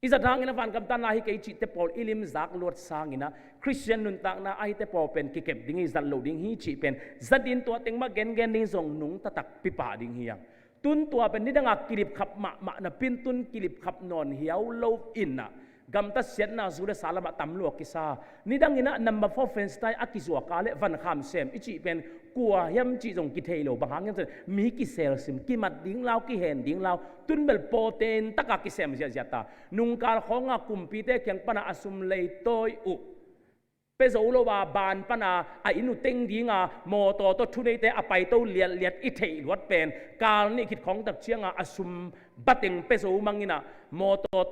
isarang ina van kam ta na hi ke chi te pol ilim zak lot sang ina christian nun tak na ai te pol pen ki kep ding zat lo ding hi chi pen zadin to teng ma gen ding zong nung ta tak pi pa ding hi yang tun tua pen nidang akilip khap ma na pin tun kilip khap non hiau lo in na gam ta siat na zule salama tamlo kisa nidang ina number 4 friends tai akizwa kale van kham sem ichi pen kwa yam chi jong ki thailo bahang yan mi ki sel sim ki mat ding lao ki hen ding lao tun bel poten taka ki sem sia ta nung kal khonga kumpi te kyang pana asum lei toi u pe zo lo wa ban pana a inu teng dinga mo to thu nei te a pai to liat i thei lot pen kal ni khit khong tak chianga asum bateng pe zo mangina mo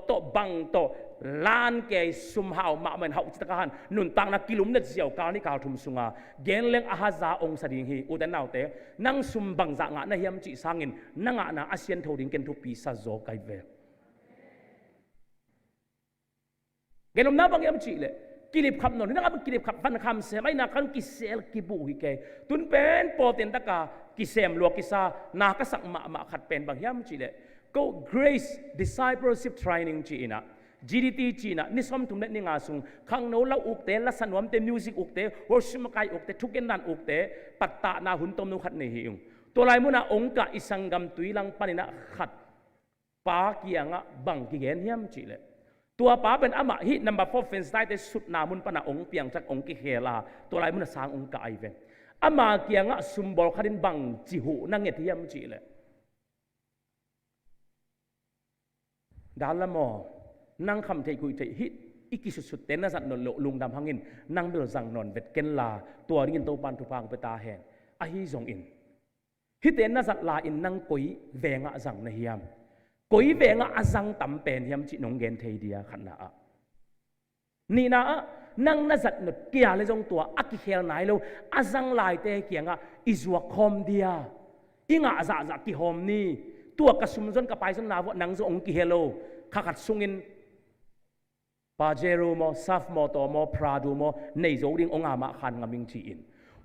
to bang to lan ke sum hau ma men hau ta han nun tang na kilum na jiao kal ni kal thum sunga gen leng a ha za ong sa ding hi u den naw te nang sum bang za nga na hiam chi sangin nanga na asian thoding ken thu pi sa zo kai ve genom na bang yam chi le kilip khap non nang kilip khap van kham se mai na kan ki sel ki bu hi ke tun pen poten ta ka ki sem lo ki sa na ka sak ma khat pen bang yam chi le go grace discipleship training chi ina GDT chi na ni som tum ni nga sung khang no la uk te la sanwam te music uk te worship kai uk te thuken dan uk te patta na hun tom no khat ne hi ung to lai mu na ong ka isangam tuilang panina khat pa kianga bang ki gen hiam chi le tua pa ben ama hi number 4 fence tai te sut na mun pana ong piang chak ong ki hela to lai mun sang ong ka ai ve ama kianga sumbol kharin bang chi hu na nge thiam chi le dalamo nang kham thei kui thei hi iki sut ten na zat non lo lung dam hangin nang bel zang non vet ken la tua ringin to pan thu pang pe ta hen a hi zong in hi ten na zat la in nang koi venga zang na hiam koi venga azang tam pen hiam chi nong gen thei dia khanna a ni na nang na zat not kia le jong tua aki khel nai lo azang lai te kianga izwa khom dia inga za ki hom ni tua ka sum zon ka pai zon na wo nang zo ong ki hello khakat sungin Pajero mo saf mo to mo prado mo nei zo ding ong ama khan ngaming chi in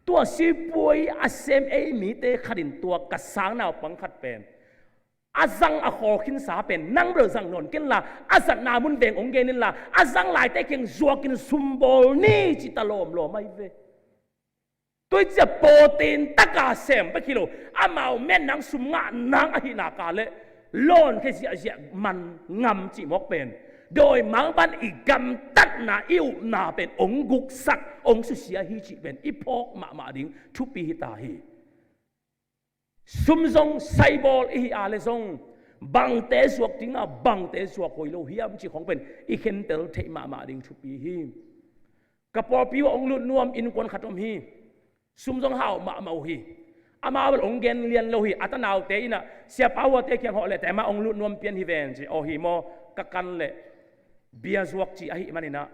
ตัวสิป่วยอาเซมเอมีเตขัดินตัวกระสังนาวปังขัดเป็นอาจังอาขอขินสาเป็นนั่งเรือสังนนกินละอาสัตนามุนเดงองเกนินละอาจังหลายแต่เก่งจัวกินซุมโบลนี่จิตลมลมไม่เวตัวจะโปรตีนตะกาเซมไปกิโลอามาแม่นังซุมงะนังอหินากาเลโลนแค่เสียมันงำจิมกเป็นโดยมังบันอีกกำตัดนาอิวนาเป็นองกุกสักองสุเสียฮิจิเป็นอีพอกมาดิงทุปีฮิตาฮีซุมซงไซบอลอีอาเลซงบังเตสวกติงาบังเตสวกโอยโลฮิยามจิของเป็นอีเคนเตลเทมาดิงทุปีฮีกระปอปีวองลุนนวมอินกวนขัดอมฮีซุมซงหาวมาฮีอามาเป็นองเกนเลียนโลฮีอัตนาวเตอินะเสียปาวเตเคียงหอเลแต่มาองลุนนวมเปียนฮิเวนจิโอฮีโมกะกันเลเบียจวกจีอาฮิมันนี่นะ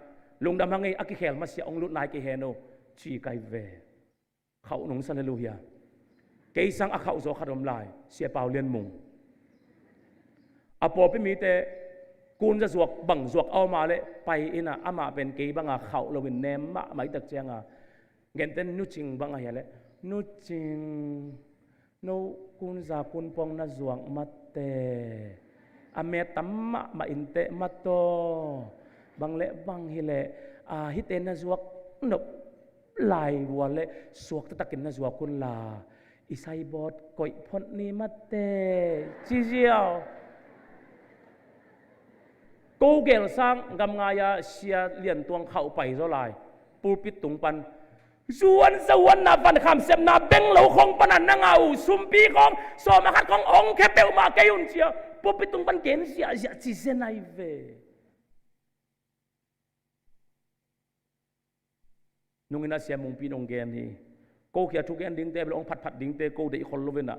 ลงดำหังไงอากิเขลมาเสียองลุนนายกิเฮโนจีไกเวเขาหนุ่งสันเลลูฮีเกยสังอาเขาโซขดมลายเสียเปล่าเลียนมุงอปอไปมีแต่กูนจะจวกบังจวกเอามาเลยไปอินะอามาเป็นเกยบังอาเขาเราเป็นเนมมะไม่ตักเจียงอ่ะเงินเต้นนุจิงบังอะไรเลยนุจิงนูกูนจะกูนปองน่าจวกมาเตอเมตัมมะมาอินเตมาโตบังเละบังฮิเละฮิเตน่าจวกนบลายวัวเละสวกตะกินน่าจวกคุณลาอิไซบอดก่อยพนนี้มาเตจีเจียวกูเกลสังกำงายาเสียเลียนตวงเข้าไปเท่าไรปูปิดตุงปันสวนนาฟันคำเสมนาเบงเหลาของปนันนางเอาสุมปีของสอมาขัดขององแคเปลมาเกยุนเชียปูปิดตุงปันเกนเสียจีเซนไอเวนุ่งอินาเสียมุงปีนองเกนนี่กูเขียทุกอย่างดิ้งเตะไปองผัดดิ้งเตะกูได้คนรู้เป็นอ่ะ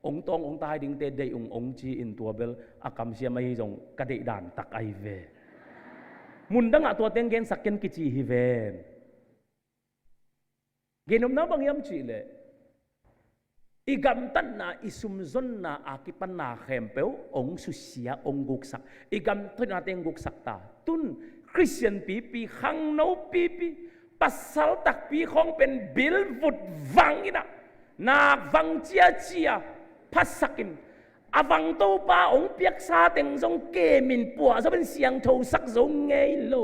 องตององตายดิ้งเตะได้องจีอินตัวเบลอากำเสียไม่จงกระเดด่านตักไอเวมุนดังอ่ะตัวเต็งเกนสักเกนกิจีฮิเวนเกนอมน้าบางยามจีเลยอีกำตันนาอิสุมซนนาอากิปันนาเขมเปลองสุเสียองกุกสักอีกำตันนาเต็งกุกสักตาตุนคริสเตียนปีขังโนปีปัสสาวตักปีของเป็นบิลฟุดวังอินะนาวังเจียพัสกินอาวังโตปาองเปียกซาเต็งทรงเกมินปัวจะเป็นเสียงโทสักทรงไงโล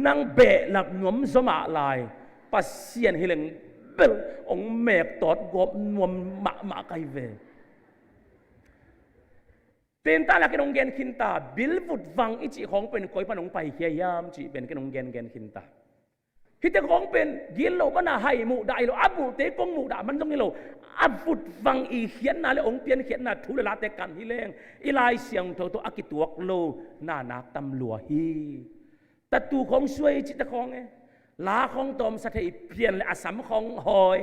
นางเบะหลับหนวมสมาลายปัสเซียนฮิเลงเบลองเมกตอดกบนวมมาไกเวเต็นตาลักนองเกนขินตาบิลฟุดวังอิจิของเป็นคอยปนองไปเฮียยามจิเป็นกนองเกนขินตาฮิตของเป็นกินโลก็น่าให้หมู่ได้โลอับุเตกงหมู่ด่ามันต้องกิโลอับุดฟังอีเขียนน่ะเลยองเปลี่ยนเขียนน่ะทุเลลาเตกันฮิเลงอีลายเสียงตัวอากิตัวโลน่านักตำลัวฮีแต่ตัวของช่วยจิตของลาของตอมสถิเปลี่ยนเลยอาสัมของหอย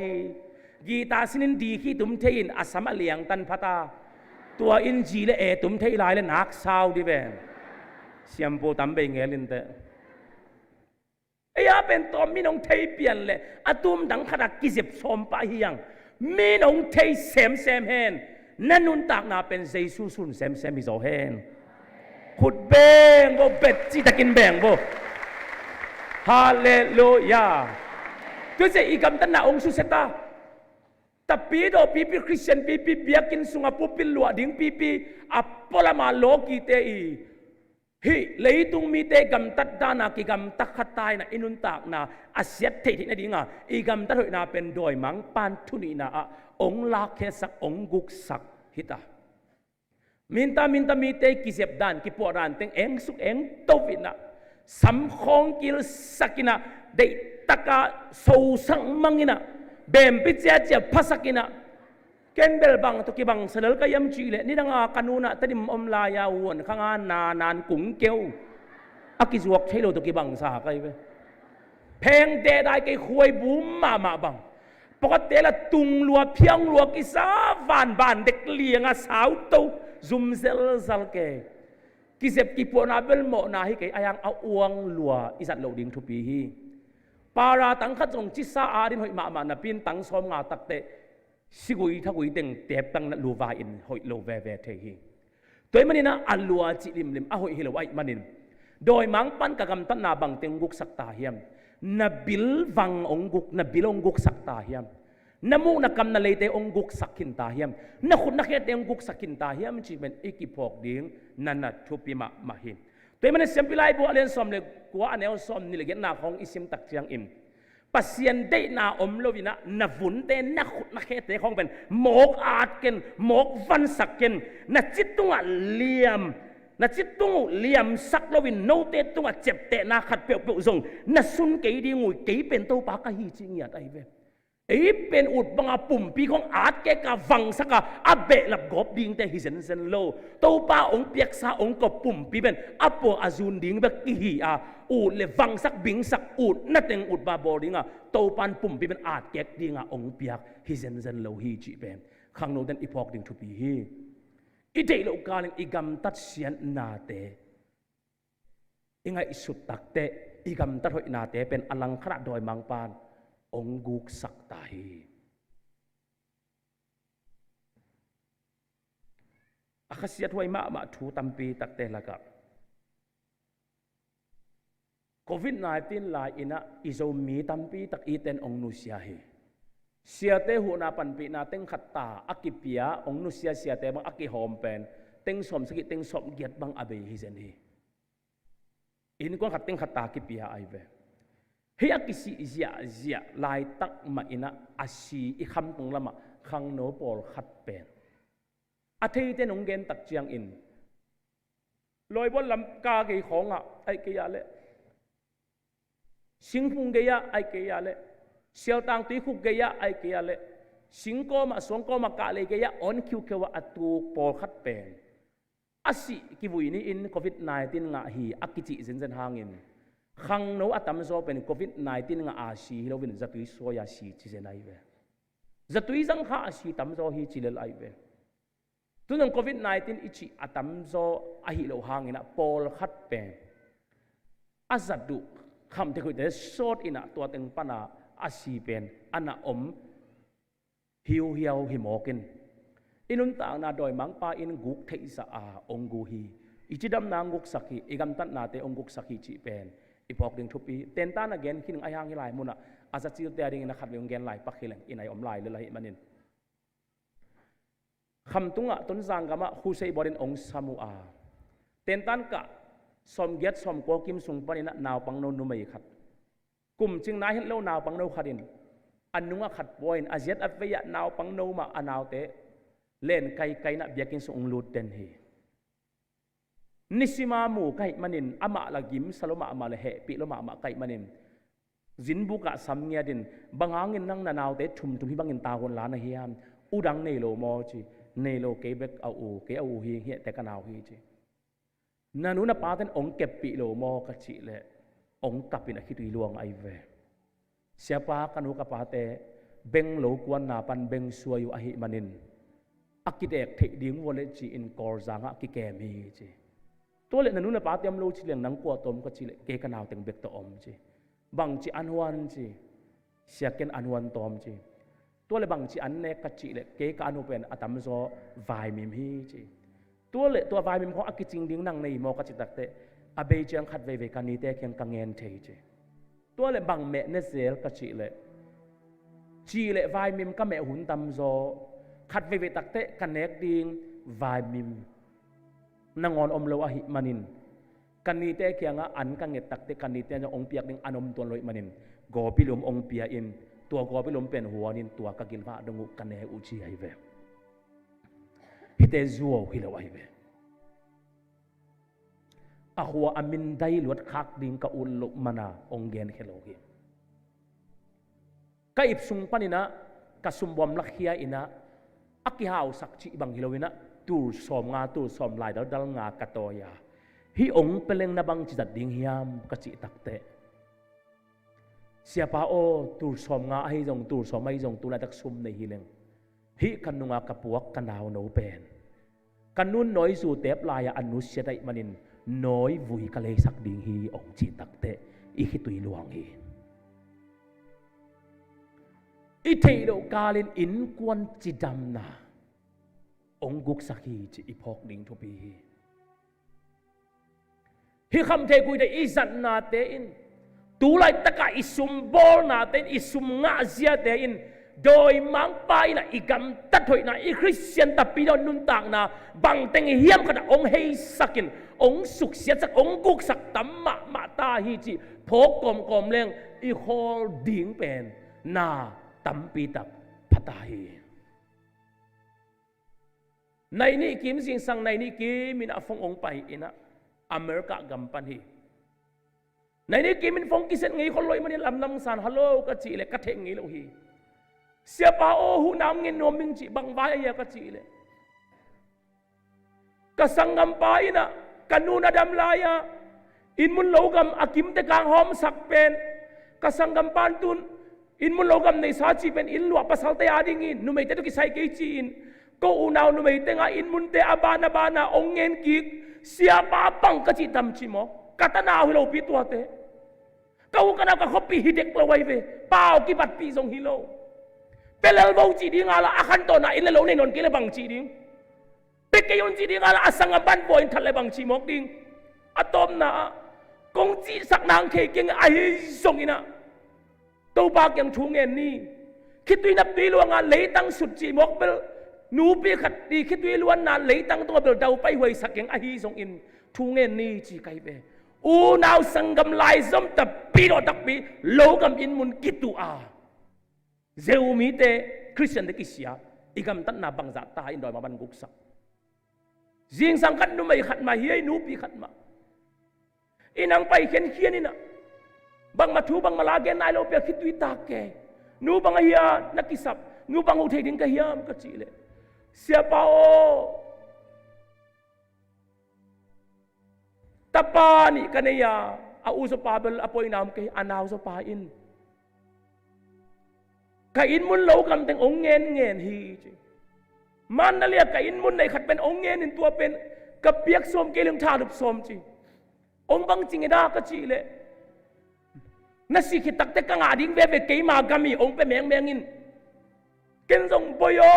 กีตาสินินดีขี้ตุ้มเทียนอาสัมอเลียงตันพัตาตัวอินจีเลตุ้มเทียลายเลยนักสาวดิเวนเสียมโปตัมเบงเงลินเตไอ้ยาเป็นตัวมีน้องเทยเปลี่ยนเลยอาตุมดังขนาดกิจสมปะเฮียงมีน้องเทยเซมเฮนนั่นนุนตากนาเป็นเจสุสุนเซมมิโซเฮนขุดแบงโบเบ็ดจีตะกินแบงโบฮาเลลูยาตัวเจอีกำตันนาองสุเซตาแต่ปีโดปีคริสเตียนปีเบียกินสุงาปุปิลลัวดิ้งปีอัปปลามาโลกีเตอีฮิเลยตุงมีเตกำตัดดานากิกำตักขัดตายนะอินุนตากนาอาเซียเทตินะดิ้งอ่ะอีกำตัดหอยนาเป็นโดยมังปานทุนีนาองลาเคสักองกุกสักฮิตามินตามีเตกิเซบดานกิปวรานเต็งเองสุกเองโตวินะสัมคองกิลสักินะเดตะกาโซสังมังกินะเบมปิเจียพัสกินะเกนเบลบังตุกิบังเสนอก็ยำจีเลนี่ดังอาคานูนะตัดิมอมลายาวนข้างนานกุ้งเกียวอากิจวกใช้โลตุกิบังสาไกไปแพงเดได้ไกคุยบูมมาบังปกติละตุงลัวเพียงลัวกิสาบานเด็กเลี้ยงสาวโตซุมเซลซัลเกกิเซบกิปวนาเบลโมนาฮิเกอายังเอาอวงลัวอิสัตโลดิงทุปีฮีปาราตังขัดจงจิสาอาดินหอยมานะปินตังสมงาตักเตสิกุยทักวิเต็งเต็บตังนัลูวาอินหอยโลเวเทฮีตัวมันนี่นะอัลลัวจิลิมอหอยฮิลวายมันนี่โดยมังปันกะกำตันนาบังเต็งกุกสักตาเฮียม na bil wang ong guk na bil ong guk sak ta hiam namu na kam na leite ong guk sakin ta hiam na khut na khet ong guk sakin ta hiam chi ben ikipok ding nana thupima mahim toy mane sempilai bo alen som le kwa anel som ni le get na khong isim tak chiang im pasien de na om lovina na vun te na khut na khet te khong ben mok at ken mok van sak ken na chitunga liam na chitung liam sak lovin no te tunga chep te na khat pe pe zong na sun ke di ngui ke pen to pa ka hi chi ngiat ai ve ei pen ut banga pum pi khong at ke ka wang saka abe lap gop ding te hi zen zen lo to pa ong piak sa ong ko pum pi ben apo azun ding be ki hi a u le wang sak bing sak ut na teng ut ba bo dinga to pan pum pi ben at kek dinga ong piak hi zen zen lo hi chi ben khang no den ipok ding thu pi hi i dei lo kaling igam tat sian na te ingai isut tak te igam tat hoi na te pen alang khra doi mang pan ong guk sak ta hi akhasiat hoi ma thu tampi tak te laka COVID-19 la ina izo mi tampi tak iten ong nu sia hi sia te hu na pan pi na teng khatta akipia ong nu sia sia te bang aki hom pen teng som saki teng som giat bang abe hi zen hi in kon khat teng khatta akipia ai ve hi akisi zia lai tak ma ina asi I kham tung lama khang no pol khat pen a thei te nong gen tak chiang in loi bon lam ka ge khonga ai ke ya le singphung ge ya ai ke ya le siao tang tui khuk ge ya ai ke ya le singko ma songko ma ka le ge ya on khiu khewa atu pol khat pen asi ki vui ni in COVID-19 nga hi akichi zen zen hangin khang no atam zo pen COVID-19 nga a si lovin zatui soya si chi zen ai ve zatui zang kha si tam zo hi chilel ai ve tunang COVID-19 ichi atam zo a hi lo hangina pol khat pen azadu kham te khoi de short ina to teng pana asi pen ana om hiu hiao himokin inun ta na doi mang pa in guk thei sa a ongu hi ichidam na guk sakhi igam tat na te onguk sakhi chi pen ipok ding thupi ten tan again kin ai hang hilai muna asa chil te ding na khat leung gen lai pakhileng inai om lai le lai manin kham tunga ton jang gama khusei borin ong samu a ten tan ka som get som ko kim sung panina naw pang no nu mai khat kum ching na hin lo naw pang no khatin anunga khat point aziat atveya naw pang no ma anaw te len kai na biakin sung lut den hi nisima mu kai manin ama lagim saloma ama le he pi loma ama kai manin zin buka samngia din bangangin nang nanaw te thum hi bangin ta hon la na hiam udang nei lo mo chi nei lo ke bek au ke au hi he te kanaw hi chi nanu na paten ong kep pi lo mo ka chi le ong kapin a khitui luang ai ve siapa kanu ka pate beng lo kwan na pan beng suayu a hi manin akitek thei ding wole chi in kor zanga ki kem hi chi tole nanu na patem lo chi leng nang ko tom ka chi le ke kanaw teng bek to om chi bang chi anwan chi siaken anwan tom chi tole bang chi an ne ka chi le ke ka anu pen atam zo vai mim hi chi tole to vai mim ko akiching ding nang nei mo ka chi takte abe chang khat ve ve kan ni te khen ka ngen thei chi tole bang me ne zel ka chi le vai mim ka me hun tam zo khat ve ve takte kanek ding vai mim nangon om lo a hi manin kanite kyanga an ka nget takte kanite nya ong piak ding anom ton loi manin go pilum ong pia in tua go pilum pen huanin tua ka gilwa dongu kane u chi ai ve hite zuo hilo ai ve a huwa amin dai lot khak ding ka ul lo mana ong gen helo hi ka ipsung panina ka sumbom lakhia ina aki hau sak chi bang hilowina tur som nga tur som lai dal nga katoya hi ong peleng na bang chi ding hiam ka chi takte siapa o tur som nga ai jong tur som ai jong tu la tak sum nei hileng hi kanunga kapuak kanaw no pen kanun noi su tep laya anu sia dai manin noi vui ka le sak ding hi ong chi takte i hi tui luang hi i thei do kalin in kwan chi dam na ong guk sakhi chi ipok ding thupi hi kham the kui de i zat na te in tulay taka isumbol natin isumnga siya din doi mang pai na igam tatoy na i-Christian tapidaw nuntang na bangteng hiyam kada ong hey sakin ong suksiyat sak ong guksak tamma matahi chi phokom kom leng i holding pen na tampitak patahi nay ni kim sing sang nay ni kim min afong ong pai ina Amerika gampan hi nay ni kim min phong kiset ngai kholoy man lam nam san hello ka chi le ka theng ngai lo hi siapa hu nam ngin noming chi bang vai ya ka chi le kasangam pa ina kanuna dam laya in mun logam akim te kang hom sak pen kasangam pantun in mun logam nei sa chi pen in lua pasal te ading in numei te to ki sai ke chi in ko unaw numei te nga in mun te abana bana ongen kik siapa pang ka chi tam chi mo katana hu lo pi tua te kau kana ka khopi hidek lo wai ve pau ki bat pi jong hilo pelal bau chi ding ala akan to na in lo nei non ki le bang chi ding pekeyon chi ding ala asang ban point thal le bang chi mok ding atom na kong chi sak nang ke keng ai song ina to ba kyang thu ngen ni khitui na pi luang a leitang sut chi mok bel nu pi khat ti khitui luan na leitang to bel dau pai hoi sak keng ai song in thu ngen ni chi kai ve u naw sangam lai zom ta pi do tak pi lo gam in mun kitu a zeu mi te Christian de kisia igam tan na bang za ta in doi ma ban guk sak jing sang kan nu mai khat ma hiai nu pi khat ma inang pai khen khian ina bang ma thu bang mala gen nai lo pe khitui ta ke nu bang hiya nakisap nu bang u thei ding ka hiam ka chi le sia pa o tapa ni kaneya a u so pa bel apoi nam ke anaw so pa in ka in mun lo kam teng ong ngen hi chi man na lia ka in mun nei khat pen ong ngen in tua pen ka piak som ke leng tha dup som chi ong bang ching da ka chi le na si ki tak te ka nga ding ve ve ke ma gami ong pe meng meng in ken jong boyo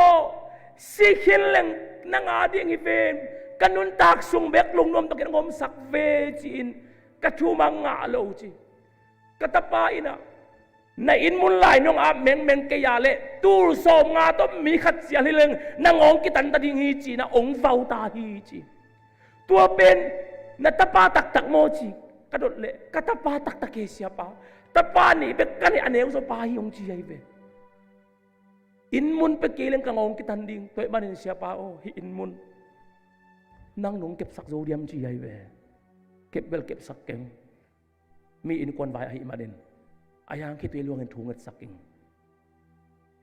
si khin leng na nga ding hi ven kanun tak sung bek lung nom tak ngom sak ve chi in ka thu mang nga lo chi ka tapa ina na in mun lai nong a meng meng ke ya le tur som nga to mi khat sia hi leng na ngong ki tan ta ding hi chi na ong vau ta hi chi tua pen na tapa tak tak mo chi kadot le katapa tak tak ke siapa tapa ni be kani aneu so pa hi ong chi ai ve in mun pe ke leng ka ngong ki tan ding toy manin siapa o hi in mun nang nong kep sak zo diam chi ai ve kep bel kep sak keng mi in kon vai ai ma den ayang ki tu luang en thungat saking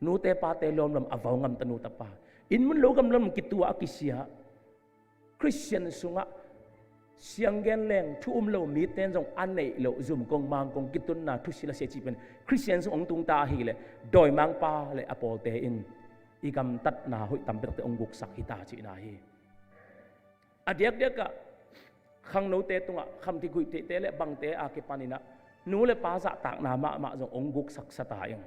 nu te pa te lom lam avaw ngam tanu tapa in mun logam lam kitua akisia Christian sunga siang gen leng thu lo mi ten jong an nei lo zum kong mang kong kitun na thu sila se chi pen Christian sung ong tung ta hi le doi mang pa le apol te in igam tat na hoi tam pe te ong guk sak hi ta chi na hi adiak dek ka khang no te tunga kham ti gui te le bang te a ke panina nu le pa za tak na ma jong ong guk sak sa ta yang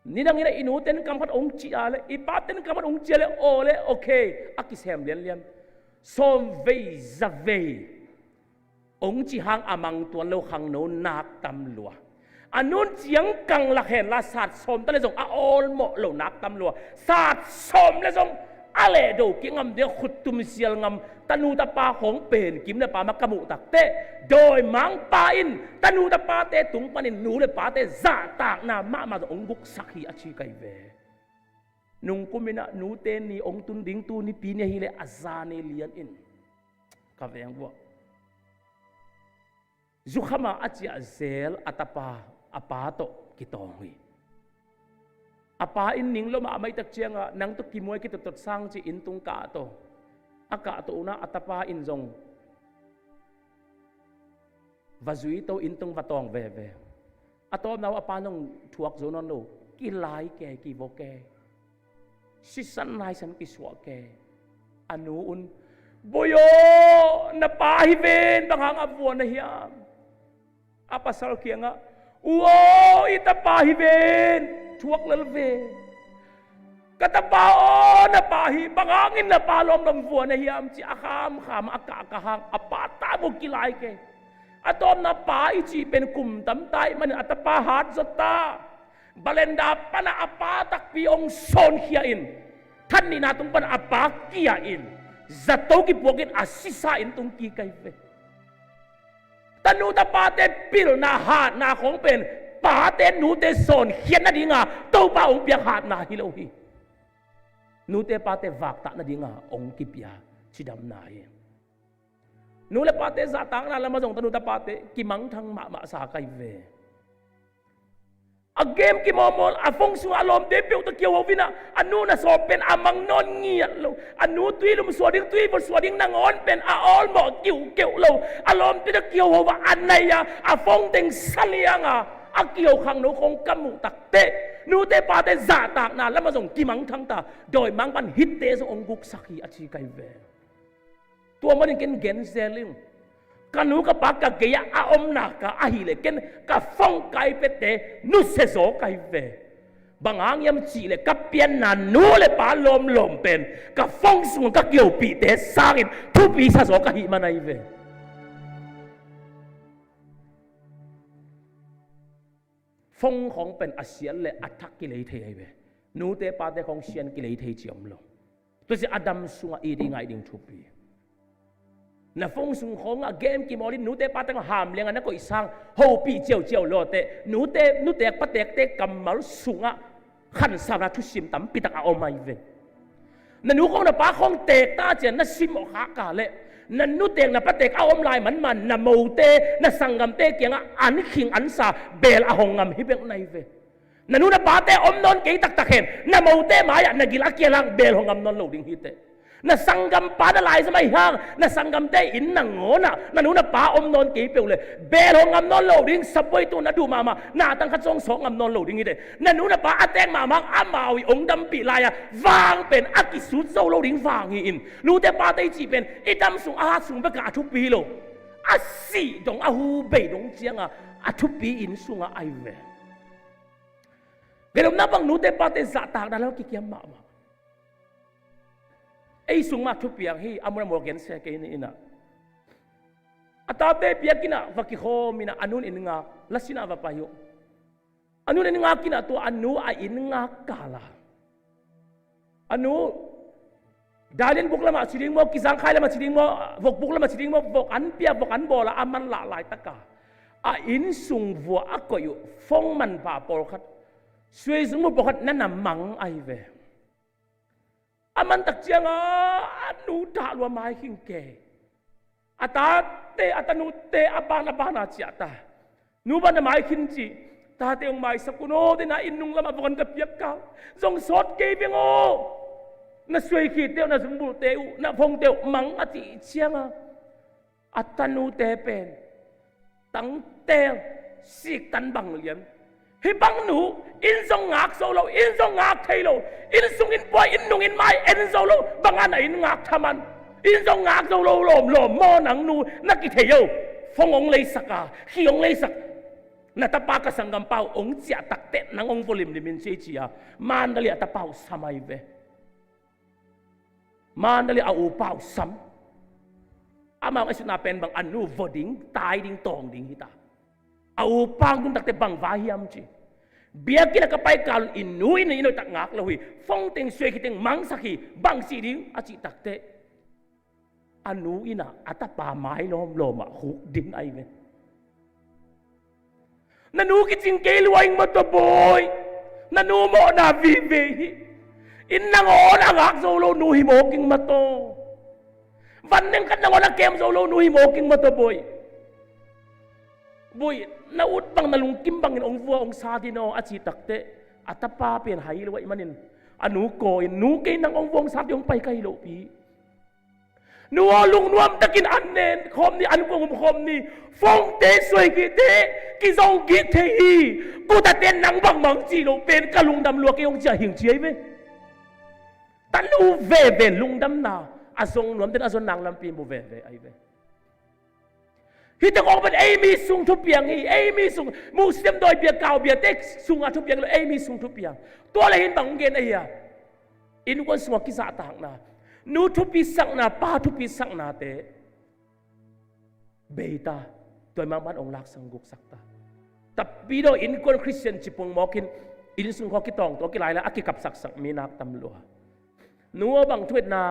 ni dang ina inu ten kam khat ong chi a le i pa ten kam ong chi le o le okay akisem lian lian som vei za vei ong chi hang amang tuan lo khang no nak tam lua anun chiang kang la hen la sat som ta le jong a ol mo lo nak tam lua sat som le jong ale do ki ngam de khut tum sial ngam tanu ta pa khong pen kim na pa makamu tak te doi mang pa in tanu ta pa te tung panin nu le pa te za tak na ma ong guk sakhi achi kai ve nung kumina nu te ni ong tun ding tu ni pi ne hi le azane lian in ka veng bo zukhama achi azel atapa apato kitong hui apa in ning lo ma mai tak chianga nang to kimoy ki tot sang chi in tung ka to aka to una atapa in jong vazui to in tung watong ve ve atom naw apa nong thuak zo non lo ki lai ke ki vo ke si san nai san ki swa ke anu un boyo na pa hi ven bang hang abuan na hiam apa sal kianga wo ita pa hi ven thuak lalve katapao na pahi bangangin na palom ng buwan na hiyam si akam kham aka hang apata mo kilay ke อะตอมนาป่าอีจีเป็นกลุ่มตำไตมันอัตปาหาดสตาบาเลนดาปนาอปาตักปีองโซนเขียอินท่านนี่นาตุงปนาอปาเกียอินจัตโตกิพวกินอาศิสาอินตุงกีไกเวตนูตาปาเตปิลนาหาดนาของเป็นปาเตนูเตโซนเขียนนาดีงาโตปาองเปียหาดนาฮิโลฮีนูเตปาเตวักตะนาดีงาองกิปยาชิดำนาเองนูเลปาเตซาตังนาละมาส่งตนูตาปาเตกิมังทังมาสาไกเวa game ki momol a fong su alom de pe to kiyo vina anu na so pen amang non ngiat lo anu tui lum so ding tui bo so ding nangon pen a all mo kiu lo alom te kiyo wa anai ya a fong teng salianga a kiyo khang no khong kamu tak te nu te pa te za tak na la ma song ki mang thang ta doi mang pan hit te so ong guk sakhi a chi kai ve tua man ken gen zeling kanu ka paka gaya aom na ka ahile ken ka phong kai pete nu se so kai ve bangang yam chi le ka pian na nu le pa lom pen ka phong sung ka kyo pi te sangin thu pi sa so ka hi manai ve phongของเป็นอาเซียนle attack ki le thei ve nu te pa te khong sian ki le thei chiam lo to si adam sunga i ding ai ding thu pi na phong sung khong a game ki molin nu te pa tang ham lenga na ko isang ho pi chiao lo te nu te pa tek te kamal sunga khan sa na thu sim tam pi tak a omai ve na nu khong na pa khong tek ta chen na sim o kha ka le na nu tek na pa tek a om lai man na mo te na sangam te kyang an khing an sa bel a hongam hi bek nai ve na nu na pa te om non ke tak hen na mo te ma ya na gila kyelang bel hongam non lo ding hi te na sanggam pa na lai sa may hang na sanggam te in na ngona na nu na pa om non ki pe le bel hong am non loading sabay tu na du mama na tang khat song song am non loading ide na nu na pa ateng mama amawi ong dam pi laya wang pen akisut so loading wang hi in nu te pa te chi pen itam sung a sung ba ka thu pi lo asi dong a hu be dong chiang a thu pi in sung a ai ve gelom na bang nu te pa te za tak da lo ki kiam ma ai sung ma thu piang hi amuna mo gen se ke ni ina atate piakina vaki kho mina anun in nga lasina va payo anun in nga kina to anu a in nga kala anu dalin buklama siding mo kisang khai lama siding mo vok buklama siding mo vok an pia vok an bola aman la lai taka a in sung vo akoyu phong man pa por khat suy sung mo khat nan mang ai ve aman tak chiang anu ta lua mai king ke ata te atanu te abana chia ta nu ban mai kin chi ta te ong mai sakuno de na innung lama bon ka piak ka jong sot ke bengo na suy khi te na sumbu te na phong te mang ati chiang atanu te pen tang te sik tan bang liam hi bang nu in song ngak solo in song ngak thailo in sung in boy in nung in mai in solo bang ana in ngak thaman in song ngak solo lom mo nang nu naki thayo phong ong lei saka hi ong lei sak na tapa ka sanggam pau ong chia tak te nang ong volim limin che chia man dali atapau samai ve man dali au pau sam ama ang isuna pen bang anu voding tai ding tong ding hita au pang dun tak te bang vahiam chi biar kita kapai kalun inui ni ino tak ngak lawi phong teng sui kiteng mang sakhi bang si ding aci tak te anu ina atapa mai lom loma huk ding ai ve nanu kiting ke luaing mo to boy nanu mo na vive in nangon ang ak solo nu himoking mato van neng kat nangon ang kem solo nu himoking mato boy boy na ut bang nalungkim bangin ong vua ong sa dino aci takte atapa pen hai lo imanin anu ko in nu ke nang ong vong sa diong pai kai lo pi nu lung nuam takin annen khom ni an pong khom ni phong te soi ki te ki zong ki the hi ku ta ten nang bang mang chi lo pen ka lung dam lo ke ong cha hing chi ai ve tan lu ve ben lung dam na asong nuam ten ason nang lam pi mu ve ve ai ve Kita kong ban Amy sung thu piang hi Amy sung Muslim doi bia kau bia tek sung a thu piang lo Amy sung thu piang to la hin bang gen ai ya in kon sung ki sa tak na nu thu pi sang na pa thu pi sang na te beta ตัวมังมันองลักสังกุกสักตาแต่ปีโดอินคนคริสเตียนจิปงมอกินอินสุงขอกิตองตัวกิไลแล้วอากิกับสักมีนักตำลัวนัวบังทวดนา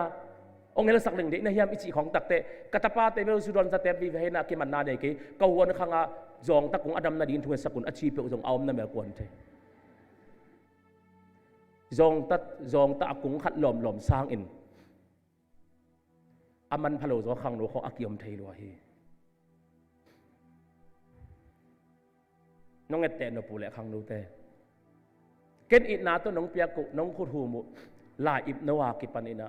องเฮลสักหนึ่งเด็กนายามอิจิของตักเตะกตปาเตเบลสุดอนสเตปวิเวนักกิมันนาเด็กเกวันขังอาจงตะกุงอดัมนาดินทวนสกุลอาชีพเปจงเอานั่นเมื่อกวนเทจงตะกุงขัดหลอมสร้างอินอามันพะโลจขังโนของอากิยมเทลัวฮีน้องเอเตนปูเละขังโนเตเกณฑ์อินาตัวน้องเปียกุน้องขุดหูมุลาอิบนวากิปันอินะ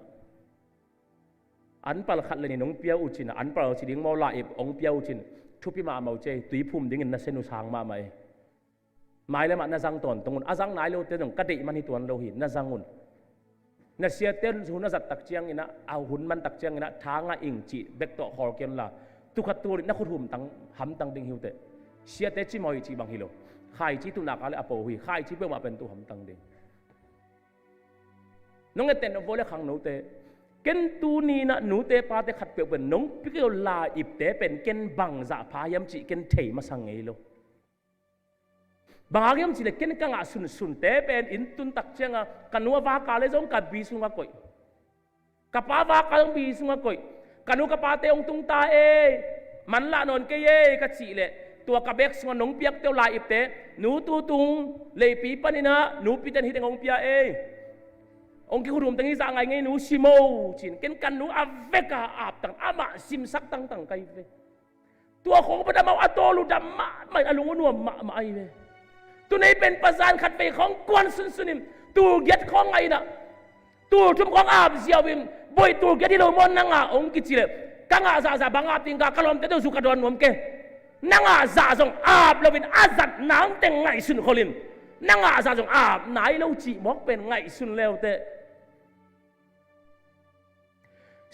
อันปลขัดเลยนี่น้องเปียอุจินอันปลสิดิ้งมอลาอิบองเปียอุจินทุพิมาเมาเจตุยพุ่มดิ้งอินนัเซนุสางมาไหมหมายเลยมันน่าจังตอนตรงนั้นอาจังนายเราเต้นกระดิมันที่ตัวเราเห็นน่าจังอุ่นน่าเสียเต้นหุ่นน่าจัดตักเจียงอินะเอาหุ่นมันตักเจียงอินะทางอ่ะอิงจีเบกต่อคอเกนละทุกขัดตัวนักขุดหุ่มตั้งหำตั้งดิ้งหิวเตเสียเต้จิมอยจีบางฮิโลใครจีตุนักอะไรอโปหุยใครจีเพื่อมาเป็นตัวหำตั้งดิ้งน้องเอเต้นโวเลขังโนเตเกณฑ์ตูนี้นะหนูเตปาเตขัดเปรียบเป็นน้องพิกลาอิบเตเป็นเกณฑ์บังจะพายามจีเกณฑ์เทมาสังเงโลบางอย่างจีเล็กเกณฑ์กังอาสุนเตเป็นอินตุนตักเชียงกันนัววากาเลจงกับบีสุงกะกอยกับป้าวากาลงบีสุงกะกอยกันนัวกับป้าเตองตุงตามันละนนเกยกับจีเล่ตัวกับเบกสุงน้องเปียกเตลาอิบเตหนูตูตุงเลยปีปนินะหนูปีจันฮิตงองเปียองค์ที่คุณรวมตั้งนี้สั่งไงหนูชิโมจินเกินกันหนูอาเวกาอาบตั้งอามาซิมสักตั้งไกเวตัวของพระดำมาอัตโตลุดำมาไม่อารมณ์นัวมาไอเวตัวนี้เป็นประสานขัดไปของกวนสุนิมตัวเกียรของไงนะตัวทุ่มของอาบเสียวิมบ่อยตัวเกียรที่เรามอนนังองค์กิจเลยกังอาซาบังอาติงกากลอมแต่ตัวสุขดอนผมเกนังอาซาจงอาบเราเป็นอาจัดน้ำแต่งไงสุนขลินนังอาซาจงอาบไหนเราจีมอกเป็นไงสุนแล้วแต่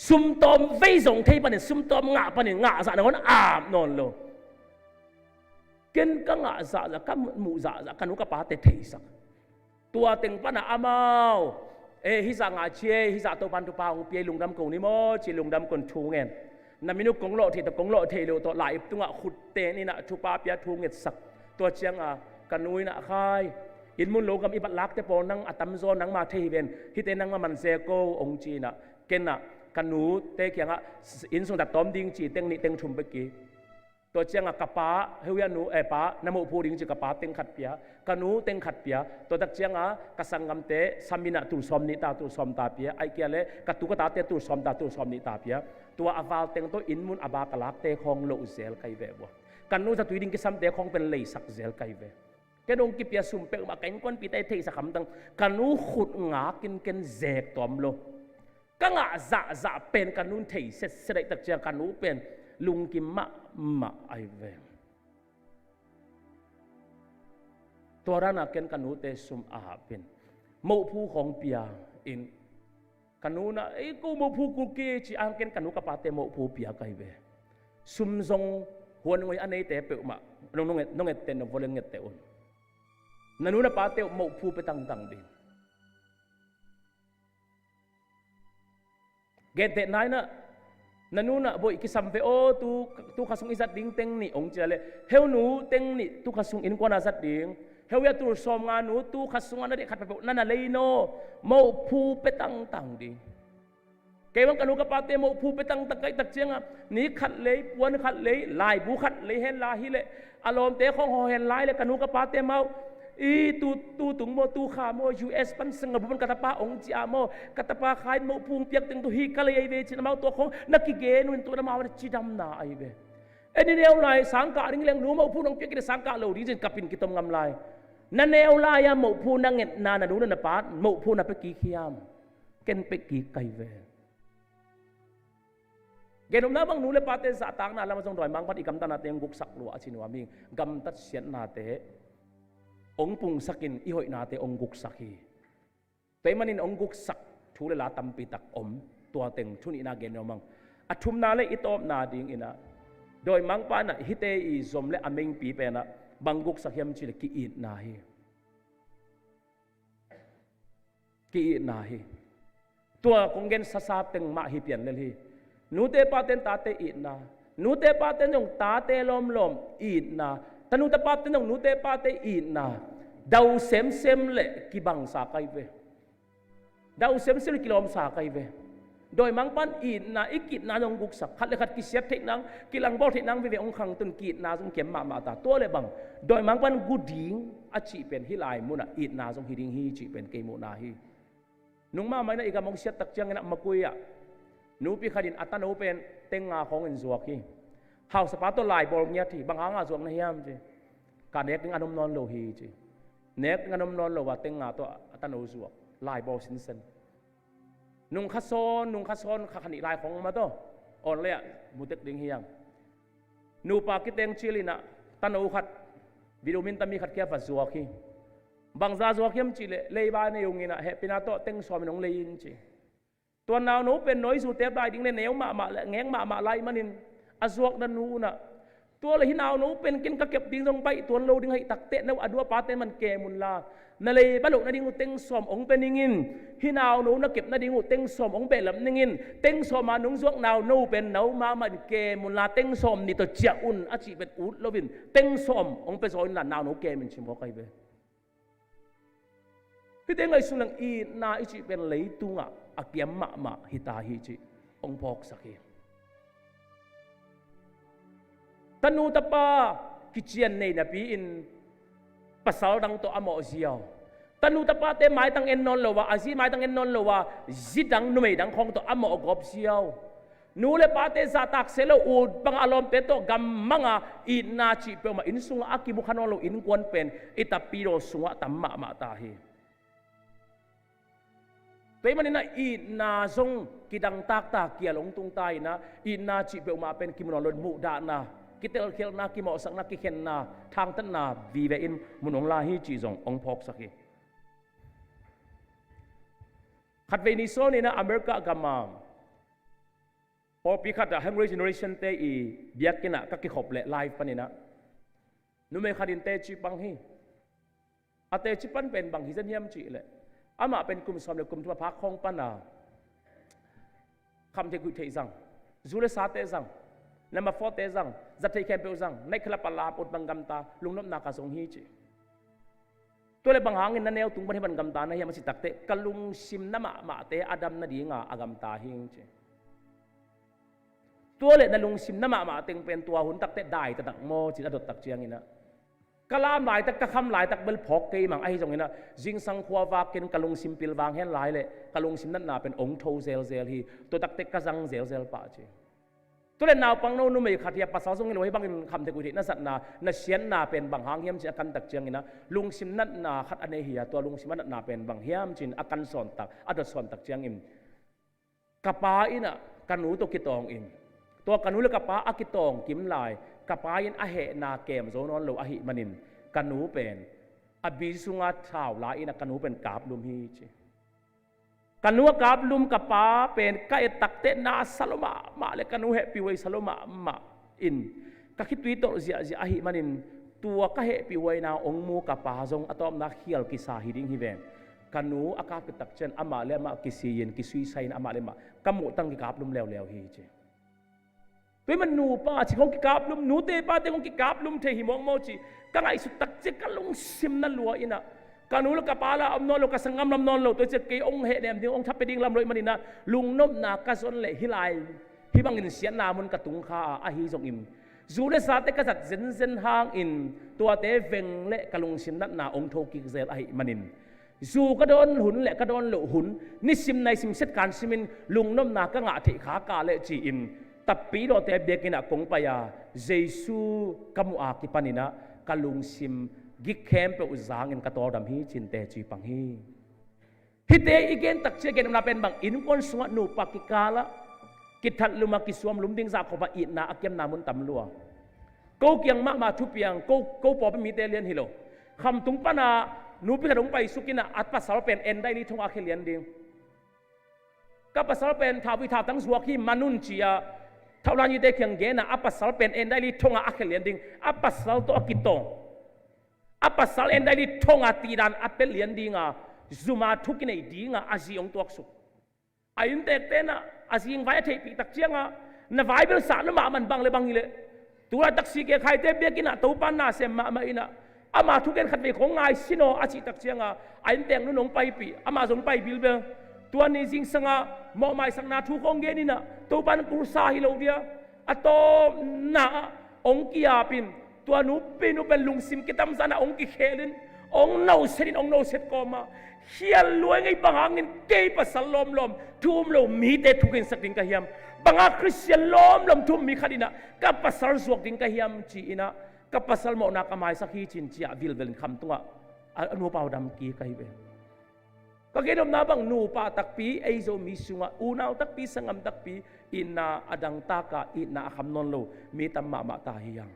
ซุ่มตอม非常ที่ปนิซุ่มตอมงะปนิงะสะนอนอาบนอนโลเกินกังะสะกันมูสะกันนุกปาเตเทสักตัวเต็งปนะอามาฮิสังอาเชฮิสัตปันตุปาองเปียลุงดำกงนิโมจิลุงดำกนทูเงินนามินุกงโลที่ตะกงโลเทโลตัวหลายตุงะขุดเตนี่นะทุปาเปียทูเงินสักตัวเชียงกันนุยนะคายอินมุนโลกัมอิบัตลักเตปอนังอัตัมโซนังมาเทเวนฮิเตนังมามันเซโกองจีนะเกนนะกันหนูเตะเกียงอินสุงตัดต้อมดิ้งจีเต็งนี่เต็งชุมเบกีตัวเจียงกระป๋าเฮียหนูป๋านโมพูดิ้งจีกระป๋าเต็งขัดเปียกันหนูเต็งขัดเปียตัวตักเจียงกระสังกำเตะสามินาตุสอมนิตาตุสอมตาเปียไอเกียเล่กระตุกตาเตตุสอมตาตุสอมนิตาเปียตัวอาวาลเต็งตัวอินมุนอบากลักเตะของโลเซลไกเวบัวกันหนูจะตุยดิ้งกิสัมเตะของเป็นเลยสักเซลไกเวแกนงกิเปียสุมเปกมาแกงก้นปีเตะเทสักคำตังกันหนูขุดงากินเกนเซกตอมโลกังอาจะเป็นกันนู้นเทเสเสด็จตักเจียกันนู้นเป็นลุงกิมมะไอเวงตัวร้านนักเก็นกันนู้นเตสุมอาเป็นโมผู้ของเปียอินกันนู้นนะกูโมผู้กูเกจิอังเก็นกันนู้นกับปาเตโมผู้เปียไกเวสุมทรงหัวนึงไว้อันนี้เตเปอมาน้องเตนวอลเลงเตอุนนั่นนู้นนะปาเตโมผู้ไปตั้งดินเกตเตนายนะนันูนะบ่อยกิสัมเฟโอtu kasung izat ding teng ni ong jale heu nu teng ni tu kasung in kwana zat ding heu ya tu som nga nu tu kasung ana de khat pe na na leino mo phu petang tang ding ke bang kanu ka pate mo phu petang tak kai tak chenga ni khat le puan khat le lai bu khat le hen la hi le alom te khong ho hen lai le kanu ka pate mau tu tung mo tu kha mo US pan sanga buban katapa ong chi amo katapa khai mo pung piak teng tu hi kale ai ve chin mau to khong nakige nun tu na ma chi dam na ai ve eni neu lai sangka ring leng nu mo pu nong piak ki sangka lo ri jin kapin ki tom ngam lai na neu lai ya mo pu na nget na nu na pa mo pu na pe ki khiam ken pe ki kai ve genom na bang nu le pate sa tang na lam jong doi mang pat ikam ta na teng guk sak lo a chin wa ming gam tat sian na teองปุงสักินอีหอยนาเตองกุกสักฮีเตมันินองกุกสักทูเลลาตัมปีตักอมตัวเต็งชุนอินาเกนเอามังอัทุมนาเลอิตอมนาดิงอินะโดยมังปานะฮิเตอีซอมเลอเมงปีเปนะบังกุกสักยามชิเลกีอินาฮีกีอินาฮีตัวคงเกนซาซาเต็งมาฮีเปียนเลฮีนูเตปาเตนตาเตอินา นูเตปาเตนงตาเตลมอีนาตนูตปาเตนงนูเตปาเตอีนาดาวเซมเลกิบังสาไกเวดาวเซมกิลอมสาไกเวโดยมังปันอีนาอิกิดนานงกุกสักขัดเลยขัดกิเสียเทนังกิลังบอลเทนังวิเวองขังตุนกีดนาจงเก็บมาตาตัวเลยบังโดยมังปันกูดิ้งอาชีเป็นฮิลายมุนะอีนาจงฮิดิ้งฮีจีเป็นเกมุนาฮีนุ่งมาไม่นะอีกมองเสียตักจังนะมาคุยอะนูปีขัดินอัตโนเป็นเต็งงาของอินสวกฮีเฮาสปาตัวลายบอลเงี้ยที่บางหางาสวกนะฮิมจีการเน็กงานนอนโลฮีจีเน็กงานนอนโลว่าเต็งงาตัวอัตโนสวกลายบอลสินเซนนุ่งคัสซอนขัดขณิลายของมาตัวอ่อนเลยมุเตกดิ้งเฮียงนูปากิเตงชิลินะตันอูขัดวิโดมินตามีขัดแค่ฝัดสวกีบางซาสวกีมชิเลเลยบ้านในยุงินะเฮปินาโตเต็งสวามินองเลยนจีตัวนาวนูเป็นน้อยสูเตบได้ดิ้งในเหนียวมาแงงมาไล่มันินอสวกนันนูนะตัวเลยหินาวนูเป็นกินกระเก็บดิ้งลงไปตัวโลดิ้งให้ตักเตะนอดัวปาเตมันเกมุนลานั่นเลยบรรลุนาดิ้งเต็งสวมองเป็นยิงหินาวนูนักเก็บนาดิ้งเต็งสวมองเป็นลำยิงเต็งสวมมานุ่งสวกนาวนูเป็นนาวมามันเกมุนลาเต็งสวมนี่ตัวเจ้าอุ่นอาชีเป็นอุดลวินเต็งสวมองเป็นสวมนาวนูเกมันชิมพอใครเบ้พี่เต็งไอ้สุนังอีนาอิจิเป็นเลยตุงอาเกียมมาฮิตาฮิจิองพอกสักตันูตปากิเจียนในนบีอินpasal dang to amo ziaw tanu tapate mai tang en non lowa azi mai tang en non lowa zidang numei dang khong to amo gop ziaw nule pate za tak selo ud pang alom peto gammanga ina chi pe ma insunga aki mukhanon lo in kwan pen itapiro sunga tamma ma ta hi toy manina ina zong kidang tak ta kia long tung tai na ina chi pe ma pen kimonol mu da na kitel khel na ki mo sak na ki khen na thang tan na vi ve in munong la hi chi zong ong phok sakhi khat ve ni so ni na america gamam or pi khat hungry generation te i biak kina ka ki khop le live panina nu me khadin te chi pang hi ate chi pan pen bang hi jan hiam chi le ama pen kum som le kum thwa phak khong pana kham te gu thei jang zule sa te jang nama fote zang zathei kempe zang nai khala pala pot bangam ta lungnop na ka song hi chi tole bang hangin na neu tung ban ban gam ta na hiam si takte kalung sim na ma te adam na dinga agam ta hing chi tole na lung sim na ma teng pen tua hun takte dai ta tak mo chi adot tak chiang ina kalam lai tak ka kham lai tak bel phok ke mang ai jong ina jing sang khwa wa ken kalung sim pil wang hen lai le kalung sim na pen ong tho zel hi to takte ka jang zel pa chiตัวเล่นนาวปังโน่นุ่มไม่ขัดยาภาษาทรงเงินไว้บางคำเทกุตินั่นสัตนานั่นเสียนนาเป็นบางหางเฮียมจีอากันตักเจียงนะลุงซิมนั่นนาขัดอันเฮียตัวลุงซิมนั่นนาเป็นบางเฮียมจีอากันสอนตักอัดสอนตักเจียงอิมกระปาอินะกันหนูตัวกิตองอิมตัวกันหนูและกระปาอากิตองกิมลายกระปาอินอาเหนาเกมโซนอนโลอาหิมันินกันหนูเป็นอบิสุงัดชาวลาอินะกันหนูเป็นกาบลุมฮีจีกันนัวกาบลุมกับป้าเป็นก็เอตักเตนาสโลมาเลยกันนัวเฮปิไว้สโลมาอินก็คิดวิโตเสียอาหิมันินตัวก็เฮปิไว้นาองมูกับป้าจงอัตอมนักเขียลกิสาฮิดิงฮิเวนกันนัวอากาศตักเชนอามาเลมากิซีเย็นกิซุยไซน์อามาเลมากำมุตั้งกิกาบลุมแล้วฮีเจตัวมันนูป้าชิของกิกาบลุมนูเตป้าเตของกิกาบลุมเทหิมองโมจิก็ไงสุดตักเจกันลงซิมนั่นลัวอินะการนู้นกับปาละอมนอนโลกสังกัมลำนอนโลตัวเจ้าเกยองเหเนี่ยที่องทับไปดิ้งลำรวยมันนี่นะลุงนบนากระสนเละฮิไลฮิบังอินเสียนามุนกระตุงข้าอาฮิจงอิมจูเลสาเตกษัตริย์เซนหางอินตัวเตเวงเละกะลุงสินนัดนาองโทกิเซลอาฮิมันินจูกระโดนหุนเละกระโดนโลหุนนิสิมในสิมเซตการสิมินลุงนบนากะงะเถขากาเละจีอินตับปีโดเตเบกินะกงปยาเจซูกามุอากิปานินะกะลุงสิมกิเคมเปอุจางอินกระตอดำฮีจินเตจีปังฮีฮิเตอีเกนตักเชเกนนาเป็นบางอินคนสวนูปักิกาละกิทัดลุมากิสวมลุมดิ้งซาขบอินาอักยมนามุนตำลัวกูเกียงมาทุเปียงกูปอเป็นมีเตเลียนฮิโลคำตุงปนานูพิขดงไปสุกินะอัตปัสสาวเป็นเอ็นได้ลิทงอาเคเลียนดิ้งกับปัสสาวเป็นทาวิทาตั้งสวกิมานุนจียาเท่านั้นยี่เตเคียงเกนะอัตปัสสาวเป็นเอ็นได้ลิทงอาเคเลียนดิ้งอัตปัสสาวตัวกิตงapa sal endai di tonga tiran apel lian dinga zuma thukinei dinga aziong tuak su ayun tek tena azing vai thei pi tak chianga na Bible sa no ma man bang le bang ile tura taksi ke khai te bekina to pan na sem ma ina ama thuken khat ve khong ngai sino achi tak chianga ain teng nu nong pai pi ama jong pai bil be tua ni jing sanga mo mai sang na thu khong ge ni na to pan kur sa hi lo dia ato na ong kia pin tua nu pe nu ben lung sim kitam sana ong ki khelin ong no setin ong no set ko ma hial luai ngai bangangin ke pasal lom lom thum lo mi te thukin saking ka hiam banga Christian lom thum mi khadina ka pasal zuak ding ka hiam chi ina ka pasal mo na kamai sakhi chin chia vil velin kham tunga anu pau dam ki kai be ka gedom na bang nu pa takpi ei zo mi sunga unaw takpi sangam takpi ina adang taka ina kham non lo mi tam ma ta hiang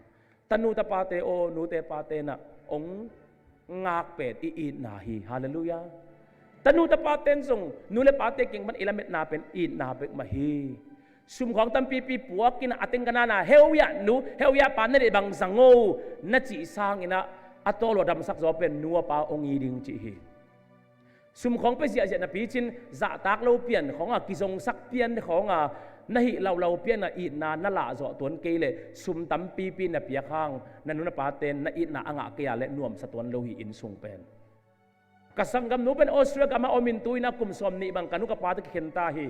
tanu ta pate o nu te pate na ong ngak pet i na hi hallelujah tanu ta paten song nu le pate king man ilamet na pen i na bek ma hi sum khong tam pi puak kina ateng kana na heuya pa na de bang zango na chi sang ina atolo dam sak zo pen nu pa ong i ding chi hi sum khong pe sia na pi chin za tak lo pian khong a kizong sak pian khong a na hi lau pian na i na la zo ton ke le sum tam pi na pia khang na nu na pa ten na i na anga ke ya le nuam sa ton lo hi in sung pen kasangam nu pen Austria kama omin tuina kum som ni bang kanu ka pa ta khenta hi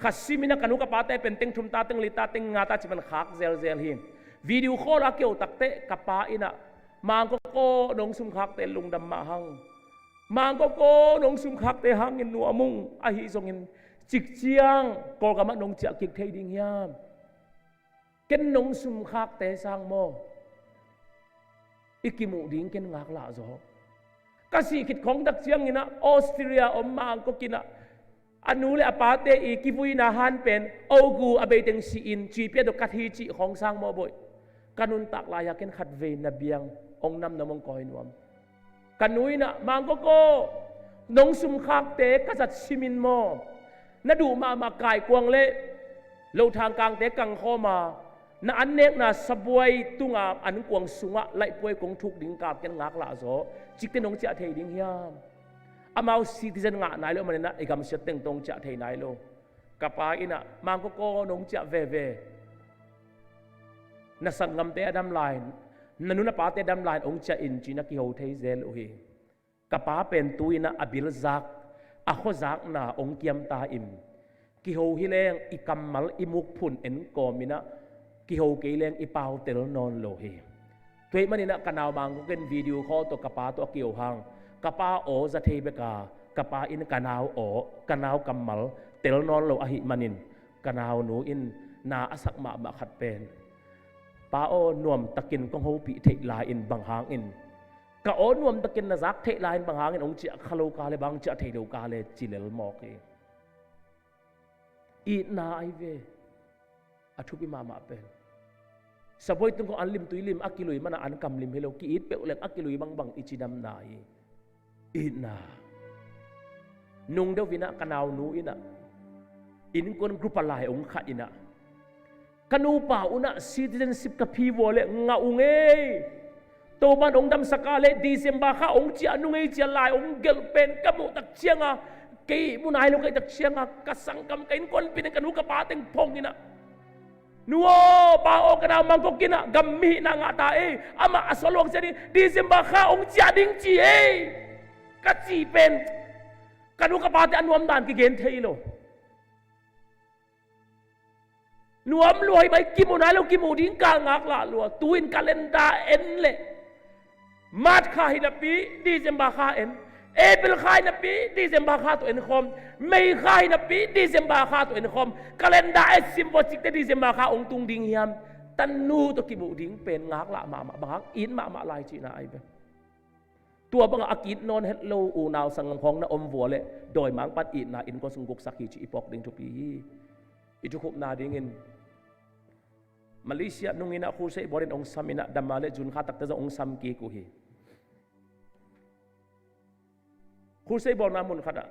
khasimina kanu ka pa ta pen teng thum ta teng li ta teng nga ta chiman khak zel hi video call a keu takte ka pa ina mang ko nong sum khak te lung dam ma hang mang ko nong sum khak te hang in nu amung a hi zong in chik chiang ko ka ma nong chia kik thei ding hiam ken nong sum khak te sang mo ikimu ding ken ngak la zo kasi kit khong dak chiang ina Austria om mang ko kina anu le apate i kivui na han pen ogu abeteng si in chi pe do kat hi chi khong sang mo boy kanun tak la ya ken khat ve na biang ong nam na mong koi nuam kanui na mang ko nong sum khak te ka sat simin mo na du ma kai kwang le lo thang kang te kang kho ma na an nek na sabuai tunga an kwang sunga lai poi kong thuk ding kap ken ngak la zo chik te nong cha thei ding hiam amau citizen nga nai lo manena igam sia teng tong cha thei nai lo kapa ina mang ko nong cha ve na sangam te adam line nanu na pa te adam line ong cha in china ki ho thei zel o hi kapa pen tuina abil zak a kho zak na ong kiam ta im ki ho hi leng i kamal i muk phun en komina ki ho ke leng i pau tel non lo hi tuai manina kanaw mang ko ken video call to kapa to kiu hang kapa o za thei beka kapa in kanaw o kanaw kamal tel non lo a hi manin kanaw nu in na asak ma khat pen pa o nuam takin kong ho pi thei la in bang hang in ka o nuam takin na zak thei la in bang hang in ong chi khalo ka le bang cha thei do ka le chilel mok i na ai ve athu pi ma pen saboi tung ko anlim tuilim akilui mana an kamlim helo ki it pe ulek akilui bang ichidam nai ina nung do vina kanaw nu ina in kon group alai ong kha ina kanu pa una citizenship ka phi wole nga unge to ban ong dam sakale December kha ong chi anu ngei chi lai ong gel pen kamu tak chianga ke munai lo kai tak chianga kasangkam kain kon pin kanu ka pateng phong ina nuo pa o kana mangkok kina gammi na nga ta ama asolong seni December kha ong chi ading chi ka chi pen kanu ka pate anuam dan ki gen thei lo nuam luai bai kimunai lo kimu ding ka ngak la lo tuin calendar en le mat kha hinapi December kha en April kha hinapi December kha to en khom May kha hinapi December kha to en khom calendar e symbolic te December kha ong tung ding hiam tanu to kimu ding pen ngak la ma bang in ma lai chi na ai beตัวบางอากินนอนเฮลโลอูนาวสังของนะอมวัวเลยโดยมังปัดอินนะอินก็สงกุกสักขีจีปอกดิ่งทุปีอิจุคุบนาดิ่งอินมาเลเซียนุ่งอินะคูเซบรินองซัมินะดัมมาเลจุนขาตักแต่จะองซัมกีกูฮีคูเซบอลนามุนขัดอ่ะ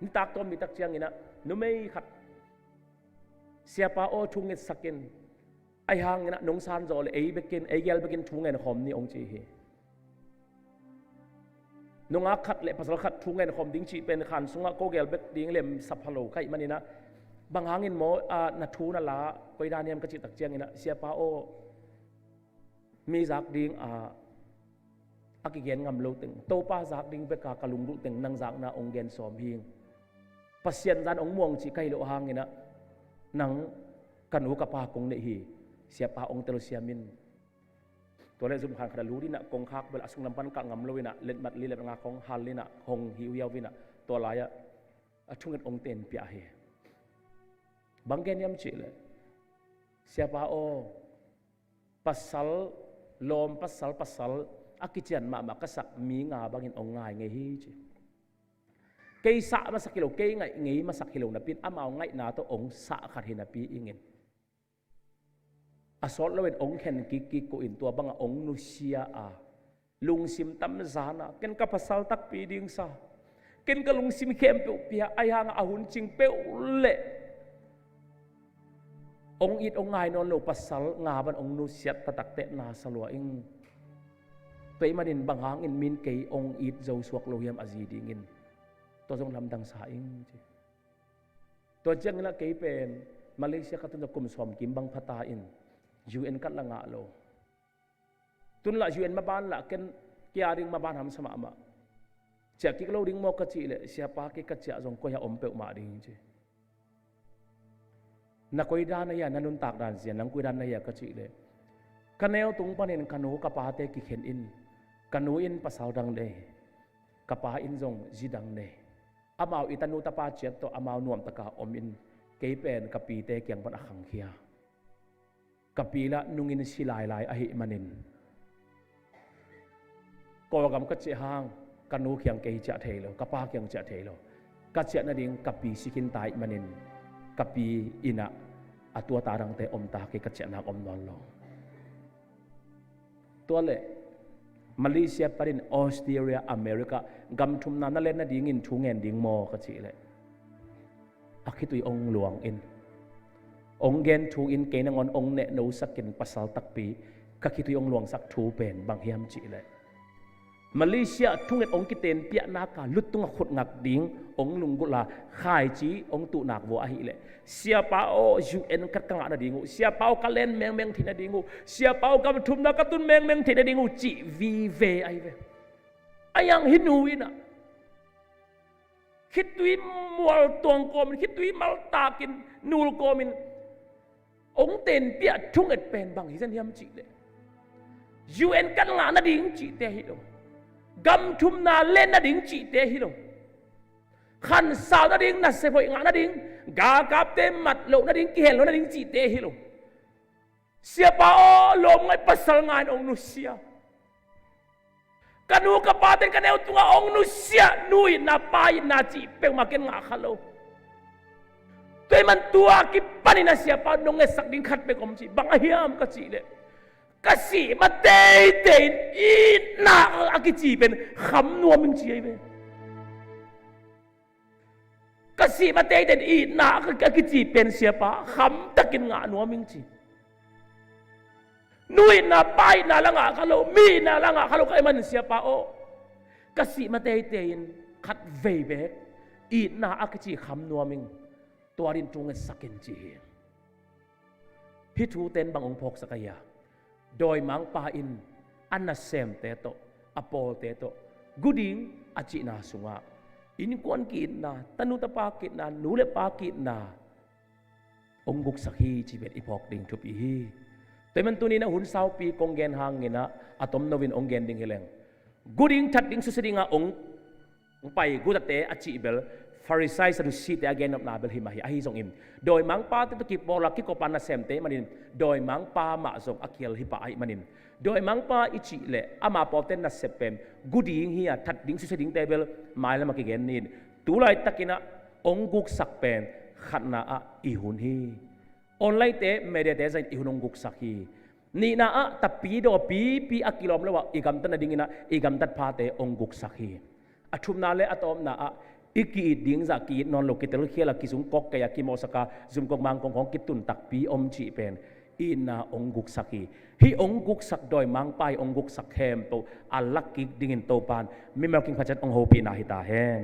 นี่ตักตัวมีตักเชียงอินะนุ่มไม่ขัดเสียป้าโอชุงเงินสักกินไอหางอินะนงซานโจเลยไอเบกินไอเกลเบกินชุงเงินหอมนี่องจีฮีนงอาขัดเละภาษาขัดทุ่งเงินคมดิ้งชีเป็นขันสุงะโกเกลเบกดิ้งเล่มสับฮัลโหลใครมันนี่นะ bang hangin mo na thu na la koi daniam ka chi tak chiang ina siapa o mi zak ding akigen ngam lo teng to pa zak ding be ka kalung lu teng nang zak na ong gen som hing pasien dan ong muang chi kai lo hangina nang kanu ka pa kong ne hi siapa ong telo siaminตัวเล่นซุ่มขันขนาดรู้ดินะกงคักเวลาสุ่งลำปันกังงำลวินะเล่นมัดลีเล่นงาของฮัลลินะหงหิวยาววินะตัวลายช่วงกันองเต็นเปียเฮบางแกนยำจีเลยsiapa o pasal lom pasal akijan mak kasak mi nga bangin ong ngai ngai hi chi kay sa masak kilo kay ngai masak kilo na pin amaw ngai na to ong sa khat hin na pi ingin asol lo wen ong khen ki ko in tua banga ong nu sia lung sim tam zana ken ka pasal tak pi ding sa ken ka lung sim khem pe pia ai hang ahun ching pe le ong it ong ngai non lo pasal nga ban ong nu siat tatak te na salwa ing pe manin bang hang in min kay ong it zo suak lo hiam azi dingin to jong lam dang sa ing to jang la kay pen Malaysia ka tun kum som kim bang phata in UN kat la nga lo tun la UN maban la ken kya ring maban ham sama ama cha ki lo ding mo ka chi le siapa ki ka cha jong ko ya om pe ma ding chi na koi dan ya nanun tak dan sian nang koi dan ya ka chi le kaneo tung panin kanu ka pa te ki khen in kanu in pasal dang le ka pa in jong jidang ne amao itanu ta pa chet to amao nuam ta ka om in kei pen ka pi te kyang pan akhang khia kapila nungin silai lai ahi manin ko gam ka che hang kanu kyang kei cha thelo kapa kyang cha thelo ka che na ding kapi sikin tai manin kapi ina atua tarang te om ta ke ka che na om non lo to le Malaysia parin Australia America gam thum na na le na ding in thungen ding mo ka chi le akhitui ong luang in ong gen thu in ke nangon ong ne no sakin pasal takpi kakitui ong luang sak thu pen bang hiam chi le Malaysia thunget ong kiten pia na ka lutung khut ngak ding ong lunggula khai chi ong tu nak wo a hi le siapa o UN kat kang ada dingu siapa o kalen meng thina dingu siapa o gam thum na katun meng thina dingu chi vi ve ai ve ayang hinuina khitui mual tuang komin khitui mal takin nul komin ong ten pia thunget pen bang hi san hiam chi le UN kan nga na ding chi te hi lo gam thum na len na ding chi te hi lo khan sao na ding na se phoi nga na ding ga kap te mat lo na ding ki hel lo na ding chi te hi lo siapa o lom ngai pasal ngai ong nu sia kanu kapaten kaneu tunga ong nu sia nui na pai na chi pe maken nga khalo toy man tua ki pani na siapa nong esak ding khat pe kom chi bang hiam ka chi le kasi ma te i na akichi pen kham nuam ming chi ai ve kasi ma te i na akichi pen siapa kham takin nga nuam ming chi nui na pai na langa khalo mi na langa khalo kai man siapa o kasi ma te in khat ve be i na akichi kham nuam ming tuarin tung sakin chi hi thu ten bang ong phok sakaya doi mang pa in anna sem te to apol te to guding achi na sunga in kon ki na tanu ta pa ki na nule pa ki na ong guk sakhi chi bet ipok ding thu pi hi toiman tuni na hun sau pi konggen hang ina atom novin onggen ding hileng guding that ding susidinga ong pai gudate achi bel Farisai sa si te again of nabel himahi ahi zong im doi mang pa te ki bola ki ko pan na sem te manin doi mang pa ma zong akiel hipa ai manin doi mang pa ichi le ama po ten na sepem guding hi that ding su ding table mai la makigen nin tulai takina ong guk sak pen khatna a ihun hi online te media te zain ihun ong guk sak hi ni na a tapi do pi akilom lewa igam tan ding ina igam tat pha te ong guk sak hi athum na le atom na a iki ding za ki non lo kitel khela ki sung kok kaya ki mosaka zum kok mang kong kong kitun tak pi om chi pen ina ong guk saki hi ong guk sak doi mang pai ong guk sak hem to alak ki dingin to pan mi melking phachat ong ho pi na hi ta hen